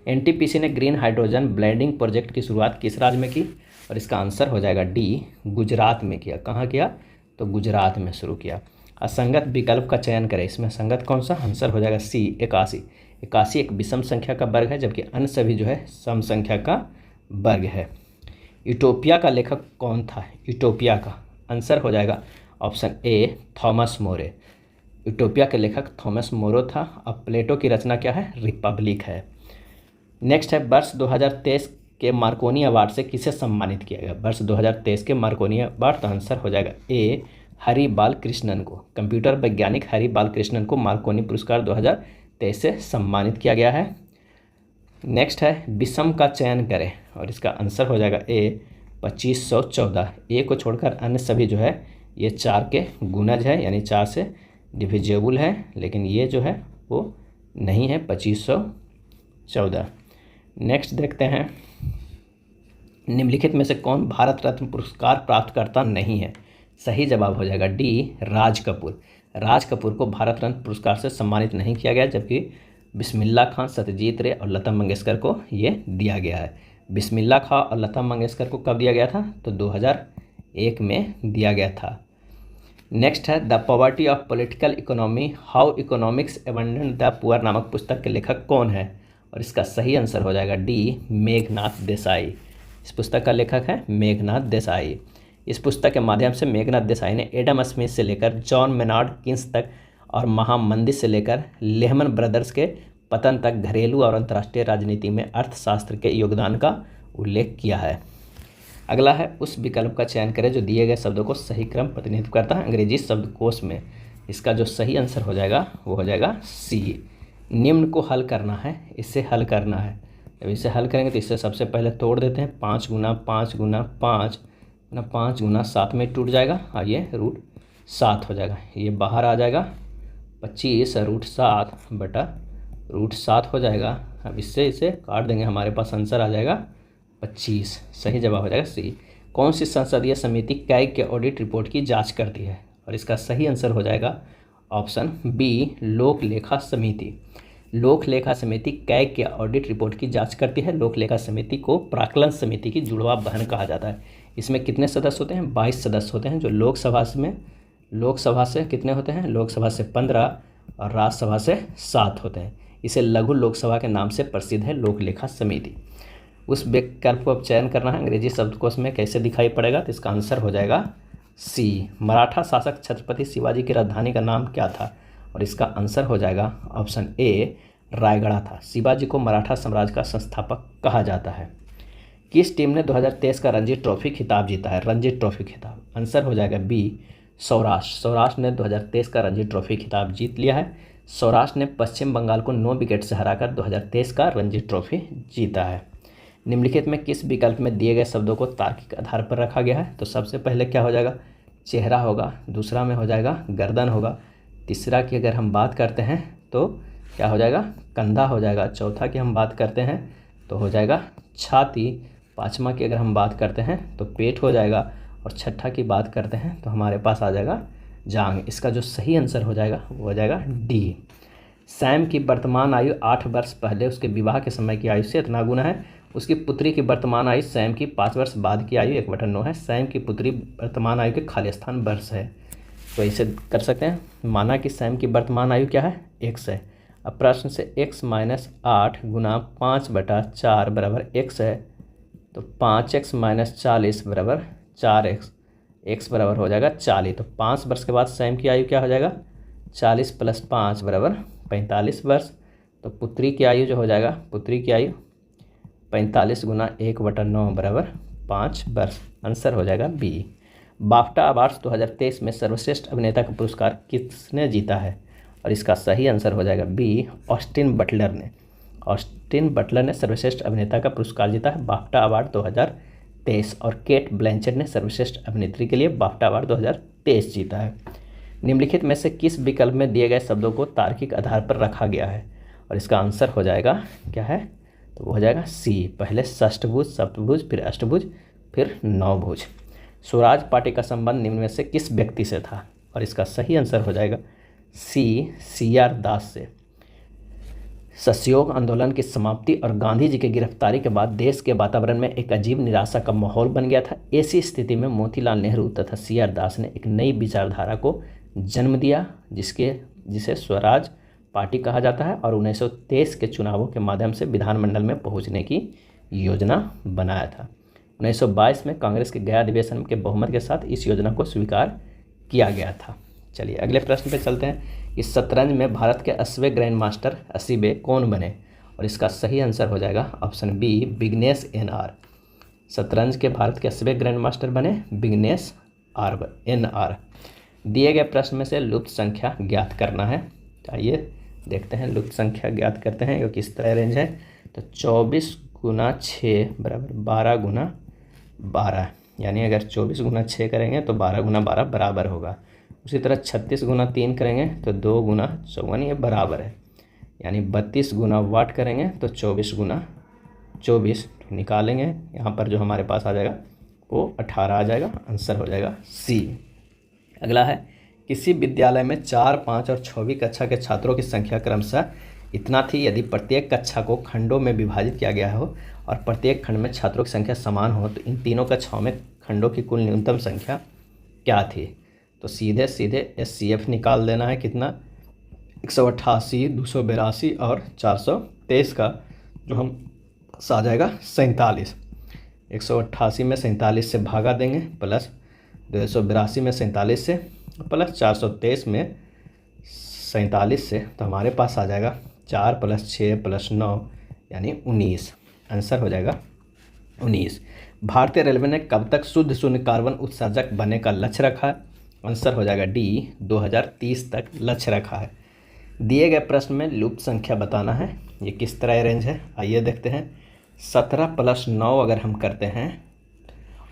NTPC ने ग्रीन हाइड्रोजन ब्लेंडिंग प्रोजेक्ट की शुरुआत किस राज्य में की? और इसका आंसर हो जाएगा डी, गुजरात में किया। कहाँ किया? तो गुजरात में शुरू किया। असंगत विकल्प का चयन करें, इसमें संगत कौन सा? आंसर हो जाएगा सी, 81। 81 एक विषम संख्या का वर्ग है, जबकि अन्य सभी जो है सम संख्या का वर्ग है। यूटोपिया का लेखक कौन था? यूटोपिया का आंसर हो जाएगा ऑप्शन ए, थॉमस मोरे। यूटोपिया के लेखक थॉमस मोरे था। अब प्लेटो की रचना क्या है? रिपब्लिक है। नेक्स्ट है, वर्ष 2023 के मार्कोनी अवार्ड से किसे सम्मानित किया गया? वर्ष 2023 के मार्कोनी अवार्ड, तो आंसर हो जाएगा ए, हरि बाल कृष्णन को। कंप्यूटर वैज्ञानिक हरि बाल कृष्णन को मार्कोनी पुरस्कार 2023 से सम्मानित किया गया है। नेक्स्ट है, विषम का चयन करें, और इसका आंसर हो जाएगा ए, 2514। ए को छोड़कर अन्य सभी जो है ये 4 के गुणज है, यानी 4 से डिविजिबल है, लेकिन ये जो है वो नहीं है, 2514। नेक्स्ट देखते हैं, निम्नलिखित में से कौन भारत रत्न पुरस्कार प्राप्तकर्ता नहीं है? सही जवाब हो जाएगा डी, राज कपूर। राज कपूर को भारत रत्न पुरस्कार से सम्मानित नहीं किया गया, जबकि बिस्मिल्ला खां, सत्यजीत रे और लता मंगेशकर को ये दिया गया है। बिस्मिल्ला खां और लता मंगेशकर को कब दिया गया था? तो 2001 में दिया गया था। नेक्स्ट है, the poverty of political economy, how economics abandon the poor नामक पुस्तक के लेखक कौन है? और इसका सही आंसर हो जाएगा डी, मेघनाथ देसाई। इस पुस्तक का लेखक है मेघनाथ देसाई। इस पुस्तक के माध्यम से मेघनाथ देसाई ने एडम स्मिथ से लेकर जॉन मेनार्ड किन्स तक और महामंदी से लेकर लेहमन ब्रदर्स के पतन तक घरेलू और अंतर्राष्ट्रीय राजनीति में अर्थशास्त्र के योगदान का उल्लेख किया है। अगला है उस विकल्प का चयन करें जो दिए गए शब्दों को सही क्रम प्रतिनिधित्व करता है अंग्रेजी शब्दकोश में। इसका जो सही आंसर हो जाएगा वो हो जाएगा सी। निम्न को हल करना है, इसे हल करना है। जब इसे हल करेंगे तो इससे सबसे पहले तोड़ देते हैं। 5 गुना 5 गुना 5 गुना 5 गुना 7 में टूट जाएगा और ये √7 हो जाएगा। ये बाहर आ जाएगा 25 √7 बटा √7 हो जाएगा। अब इससे इसे काट देंगे, हमारे पास आंसर आ जाएगा 25। सही जवाब हो जाएगा सी। कौन सी संसदीय समिति कैग के ऑडिट रिपोर्ट की जांच करती है? और इसका सही आंसर हो जाएगा ऑप्शन बी, लोक लेखा समिति। लोक लेखा समिति कैग के ऑडिट रिपोर्ट की जांच करती है। लोक लेखा समिति को प्राक्कलन समिति की जुड़वा बहन कहा जाता है। इसमें कितने सदस्य होते हैं? 22 सदस्य होते हैं, जो लोकसभा से कितने होते हैं? लोकसभा से 15 और राज्यसभा से 7 होते हैं। इसे लघु लोकसभा के नाम से प्रसिद्ध है लोक लेखा समिति। उस विकल्प को चयन करना है अंग्रेजी शब्दकोश में, कैसे दिखाई पड़ेगा? तो इसका आंसर हो जाएगा सी। मराठा शासक छत्रपति शिवाजी की राजधानी का नाम क्या था? और इसका आंसर हो जाएगा ऑप्शन ए, रायगढ़ था। शिवाजी को मराठा साम्राज्य का संस्थापक कहा जाता है। किस टीम ने 2023 का रणजी ट्रॉफी खिताब जीता है? रणजी ट्रॉफी खिताब, आंसर हो जाएगा बी, सौराष्ट्र। सौराष्ट्र ने 2023 का रणजी ट्रॉफी खिताब जीत लिया है। सौराष्ट्र ने पश्चिम बंगाल को 9 विकेट से हराकर 2023 का रणजी ट्रॉफी जीता है। निम्नलिखित में किस विकल्प में दिए गए शब्दों को तार्किक आधार पर रखा गया है? तो सबसे पहले क्या हो जाएगा? चेहरा होगा, दूसरा में हो जाएगा गर्दन होगा, तीसरा की अगर हम बात करते हैं तो क्या हो जाएगा? कंधा हो जाएगा, चौथा की हम बात करते हैं तो हो जाएगा छाती, पाँचवा की अगर हम बात करते हैं तो पेट हो जाएगा, और छठा की बात करते हैं तो हमारे पास आ जाएगा जांग। इसका जो सही आंसर हो जाएगा वो हो जाएगा डी। सैम की वर्तमान आयु 8 वर्ष पहले उसके विवाह के समय की आयु से इतना गुना है। उसकी पुत्री की वर्तमान आयु सैम की 5 वर्ष बाद की आयु 1/9 है। सैम की पुत्री वर्तमान आयु के खाली स्थान वर्ष है। तो इसे कर सकते हैं, माना कि सैम की वर्तमान आयु क्या है? x है। अब प्रश्न से x - 8 गुना 5/4 बराबर x है, तो 5x - 40 बराबर 4x। x बराबर हो जाएगा 40। तो 5 वर्ष के बाद सैम की आयु क्या हो जाएगा? 40 + 5 बराबर 45 वर्ष। तो पुत्री की आयु जो हो जाएगा, पुत्री की आयु 45 गुना 1/9 बराबर 5 वर्ष। आंसर हो जाएगा बी। बाफ्टा अवार्ड्स 2023 में सर्वश्रेष्ठ अभिनेता का पुरस्कार किसने जीता है? और इसका सही आंसर हो जाएगा बी, ऑस्टिन बटलर ने। ऑस्टिन बटलर ने सर्वश्रेष्ठ अभिनेता का पुरस्कार जीता है बाफ्टा अवार्ड 2023, और केट ब्लैंचेट ने सर्वश्रेष्ठ अभिनेत्री के लिए बाफ्टा अवार्ड 2023 जीता है। निम्नलिखित में से किस विकल्प में दिए गए शब्दों को तार्किक आधार पर रखा गया है? और इसका आंसर हो जाएगा क्या है? तो वो हो जाएगा सी, पहले षष्ठभुज, सप्तभुज, फिर अष्टभुज, फिर नवभुज। स्वराज पार्टी का संबंध निम्न में से किस व्यक्ति से था? और इसका सही आंसर हो जाएगा सी, CR दास से। सत्याग्रह आंदोलन की समाप्ति और गांधी जी की गिरफ्तारी के बाद देश के वातावरण में एक अजीब निराशा का माहौल बन गया था। ऐसी स्थिति में मोतीलाल नेहरू तथा CR दास ने एक नई विचारधारा को जन्म दिया, जिसे स्वराज पार्टी कहा जाता है, और 1923 के चुनावों के माध्यम से विधानमंडल में पहुंचने की योजना बनाया था। 1922 में कांग्रेस के गया अधिवेशन के बहुमत के साथ इस योजना को स्वीकार किया गया था। चलिए अगले प्रश्न पे चलते हैं। इस शतरंज में भारत के 80वें ग्रैंड मास्टर 80वें कौन बने? और इसका सही आंसर हो जाएगा ऑप्शन बी, विघ्नेश NR। शतरंज के भारत के 80वें ग्रैंड मास्टर बने विघ्नेश NR। दिए गए प्रश्न में से लुप्त संख्या ज्ञात करना है। आइए देखते हैं, लुप्त संख्या ज्ञात करते हैं, ये किस तरह रेंज है। तो 24 गुना 6 बराबर 12 गुना 12, यानी अगर 24 गुना 6 करेंगे तो 12 गुना 12 बराबर होगा। उसी तरह 36 गुना 3 करेंगे तो 2 गुना 54, ये बराबर है। यानी 32 गुना वाट करेंगे तो 24 गुना 24 निकालेंगे, यहाँ पर जो हमारे पास आ जाएगा वो 18 आ जाएगा। आंसर हो जाएगा सी। अगला है, किसी विद्यालय में 4, 5 और 6वीं कक्षा के छात्रों की संख्या क्रमशः इतना थी यदि प्रत्येक कक्षा को खंडों में विभाजित किया गया हो और प्रत्येक खंड में छात्रों की संख्या समान हो, तो इन तीनों कक्षाओं में खंडों की कुल न्यूनतम संख्या क्या थी? तो सीधे SCF निकाल देना है। कितना? 188, 282 और 423 का जो हम आ जाएगा 47। 188 में 47 से भागा देंगे, प्लस 282 में 47 से, प्लस 423 में 47 से, तो हमारे पास आ जाएगा 4 + 6 + 9 यानी 19। आंसर हो जाएगा 19। भारतीय रेलवे ने कब तक शुद्ध शून्य कार्बन उत्सर्जक बनने का लक्ष्य रखा है? आंसर हो जाएगा डी, 2030 तक लक्ष्य रखा है। दिए गए प्रश्न में लूप संख्या बताना है। ये किस तरह अरेंज है, आइए देखते हैं। 17 + 9 अगर हम करते हैं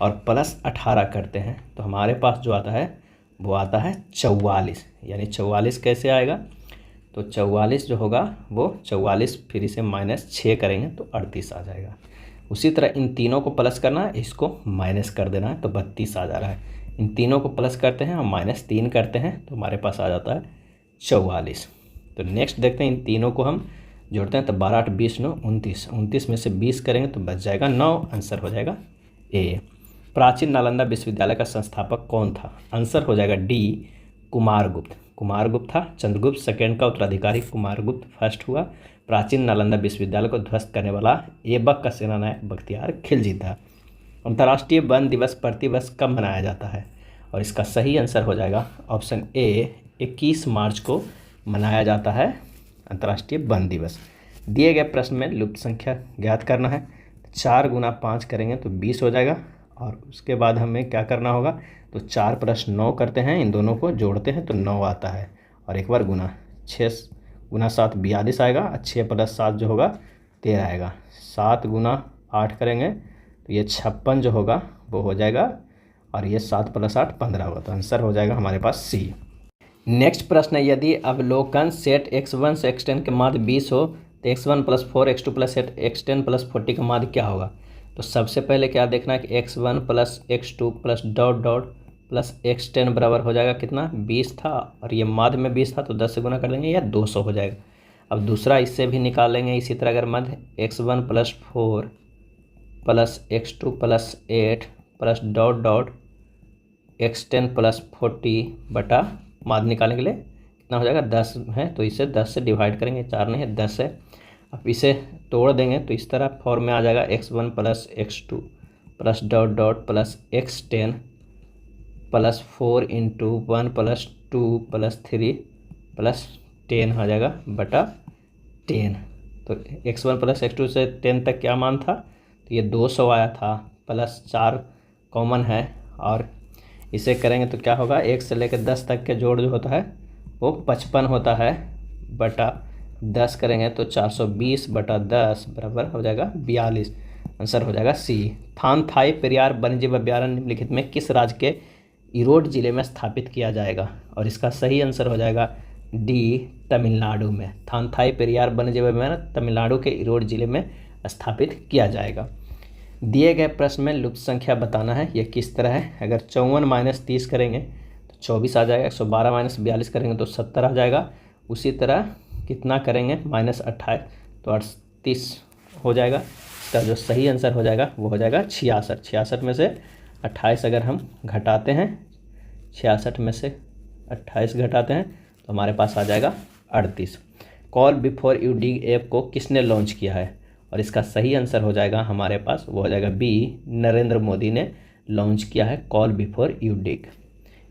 और +18 करते हैं तो हमारे पास जो आता है वो आता है 44। यानी 44 कैसे आएगा? तो 44 जो होगा वो 44, फिर इसे -6 करेंगे तो 38 आ जाएगा। उसी तरह इन तीनों को प्लस करना है, इसको माइनस कर देना है तो 32 आ जा रहा है। इन तीनों को प्लस करते हैं और -3 करते हैं तो हमारे पास आ जाता है 44। तो नेक्स्ट देखते हैं, इन तीनों को हम जोड़ते हैं तो 12 8 20 9 29, 29 में से 20 करेंगे तो बच जाएगा 9। आंसर हो जाएगा ए। प्राचीन नालंदा विश्वविद्यालय का संस्थापक कौन था? आंसर हो जाएगा डी, कुमारगुप्त। कुमारगुप्त था। चंद्रगुप्त सेकेंड का उत्तराधिकारी कुमारगुप्त फर्स्ट हुआ। प्राचीन नालंदा विश्वविद्यालय को ध्वस्त करने वाला ऐबक का सेनानायक बख्तियार खिलजी था। अंतर्राष्ट्रीय वन दिवस प्रतिवर्ष कब मनाया जाता है? और इसका सही आंसर हो जाएगा ऑप्शन ए, 21 मार्च को मनाया जाता है अंतर्राष्ट्रीय वन दिवस। दिए गए प्रश्न में लुप्त संख्या ज्ञात करना है। 4 × 5 करेंगे तो 20 हो जाएगा और उसके बाद हमें क्या करना होगा? तो 4 + 9 करते हैं, इन दोनों को जोड़ते हैं तो 9 आता है और एक बार गुना। 6 × 7 42 आएगा और 6 + 7 जो होगा 13 आएगा। 7 × 8 करेंगे तो ये 56 जो होगा वो हो जाएगा और ये 7 + 8 15 होगा। तो आंसर हो जाएगा हमारे पास सी। नेक्स्ट प्रश्न है, यदि अवलोकन सेट x1 से x10 के माध्य 20 हो तो x1 + 4 x2 + सेट x10 + 40 का माध्य क्या होगा? तो सबसे पहले क्या देखना है कि x1 + x2 + ... x10 बराबर हो जाएगा कितना? 20 था और ये माध्य में 20 था तो 10 से गुना कर देंगे या 200 हो जाएगा। अब दूसरा इससे भी निकाल लेंगे इसी तरह। अगर मध्य x1 + 4 + x2 + 8 .. x10 + 40 बटा माध्य निकालने के लिए कितना हो जाएगा? 10 है तो इसे 10 से डिवाइड करेंगे, 4 नहीं है 10 है। अब इसे तोड़ देंगे तो इस तरह फॉर्म में आ जाएगा x1 + x2 .. x10 + 4 × 1 + 2 + 3 + 10 आ जाएगा बटा 10। तो x1 + x2 से 10 तक क्या मान था? तो ये 200 आया था, +4 कॉमन है और इसे करेंगे तो क्या होगा? 1 से लेकर 10 तक के जोड़ जो होता है वो 55 होता है बटा 10 करेंगे तो 420 बटा 10 बराबर हो जाएगा 42। आंसर हो जाएगा सी। थानथाई पेरियार वन्यजीव अभ्यारण्य निम्नलिखित में किस राज्य के ईरोड जिले में स्थापित किया जाएगा? और इसका सही आंसर हो जाएगा डी, तमिलनाडु में। थानथाई पेरियार वन्यजीव अभ्यारण्य तमिलनाडु के ईरोड जिले में स्थापित किया जाएगा। दिए गए प्रश्न में लुप्त संख्या बताना है। ये किस तरह है? अगर 54 - 30 करेंगे तो 24 आ जाएगा। 112 - 42 करेंगे तो 70 आ जाएगा। उसी तरह कितना करेंगे? -28 तो 38 हो जाएगा। इसका जो सही आंसर हो जाएगा वो हो जाएगा 66। 66 में से 28 अगर हम घटाते हैं, 66 में से 28 घटाते हैं तो हमारे पास आ जाएगा 38। Call before you dig app को किसने लॉन्च किया है? और इसका सही आंसर हो जाएगा हमारे पास वो हो जाएगा बी, नरेंद्र मोदी ने लॉन्च किया है कॉल बिफोर यू डिग।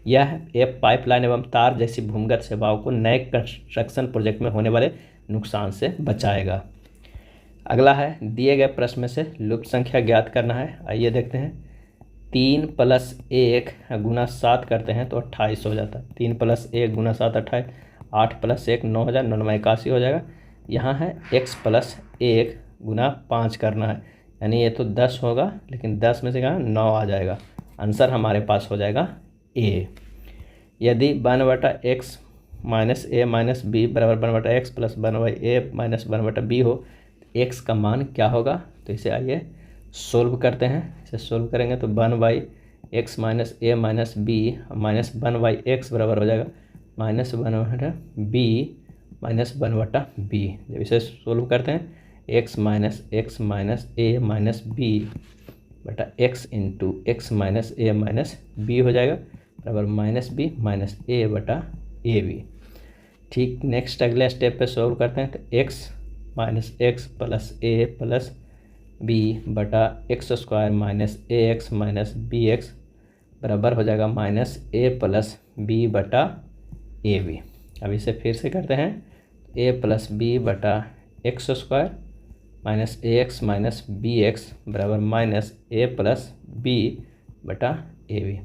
यह ऐप पाइपलाइन एवं तार जैसी भूमिगत सेवाओं को नए कंस्ट्रक्शन प्रोजेक्ट में होने वाले नुकसान से बचाएगा। अगला है, दिए गए प्रश्न में से लुप्त संख्या ज्ञात करना है। आइए देखते हैं। 3 + 1 × 7 करते हैं तो 28 हो जाता है। 3 + 1 × 7 28, 8 + 1 9000, 9 × 81 हो जाएगा। यहाँ है x + 1 × 5 करना है, यानी ये तो 10 होगा लेकिन 10 में से कहाँ 9 आ जाएगा। आंसर हमारे पास हो जाएगा ए। यदि 1/x - a - b बराबर 1/x + 1/a - 1/b हो तो x का मान क्या होगा? तो इसे आइए सोल्व करते हैं। इसे सोल्व करेंगे तो 1/x - a - b - 1/x बराबर हो जाएगा -1/b - 1/b। जब इसे सोल्व करते हैं x - a - b बटा x × x - a - b हो जाएगा बराबर -b - a बटा ab। ठीक नेक्स्ट अगले स्टेप पे सोल्व करते हैं तो x - x + a + b बटा x² - ax - bx बराबर हो जाएगा -a + b बटा ab। अब इसे फिर से करते हैं a + b बटा x² माइनस ए एक्स माइनस बी एक्स बराबर माइनस ए प्लस बी बटा ए बी।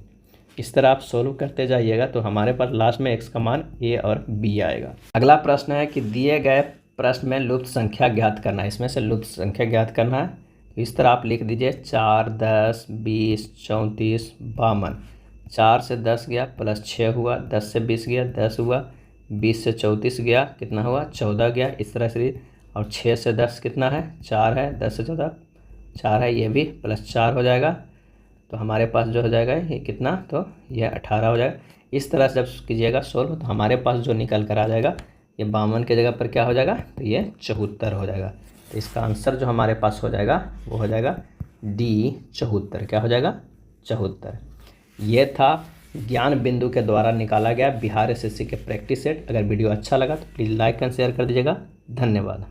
इस तरह आप सोल्व करते जाइएगा तो हमारे पास लास्ट में एक्स का मान ए और बी आएगा। अगला प्रश्न है कि दिए गए प्रश्न में लुप्त संख्या ज्ञात करना है। इसमें से लुप्त संख्या ज्ञात करना है। इस तरह आप लिख दीजिए 4, 10, 20, 34, 52। 4 से 10 गया प्लस 6 हुआ, 10 से 20 गया 10 हुआ, 20 से 34 गया कितना हुआ 14 गया। इस तरह से, और 6 से 10 कितना है 4 है, 10 से 14 4 है, ये भी प्लस 4 हो जाएगा। तो हमारे पास जो हो जाएगा ये कितना, तो ये 18 हो जाएगा। इस तरह से जब कीजिएगा सोल्व तो हमारे पास जो निकल कर आ जाएगा ये 52 के जगह पर क्या हो जाएगा, तो ये 74 हो जाएगा। तो इसका आंसर जो हमारे पास हो जाएगा वो हो जाएगा डी 74। क्या हो जाएगा 74। ये था ज्ञान बिंदु के द्वारा निकाला गया बिहार एसएससी के प्रैक्टिस सेट। अगर वीडियो अच्छा लगा तो प्लीज़ लाइक एंड शेयर कर दीजिएगा। धन्यवाद।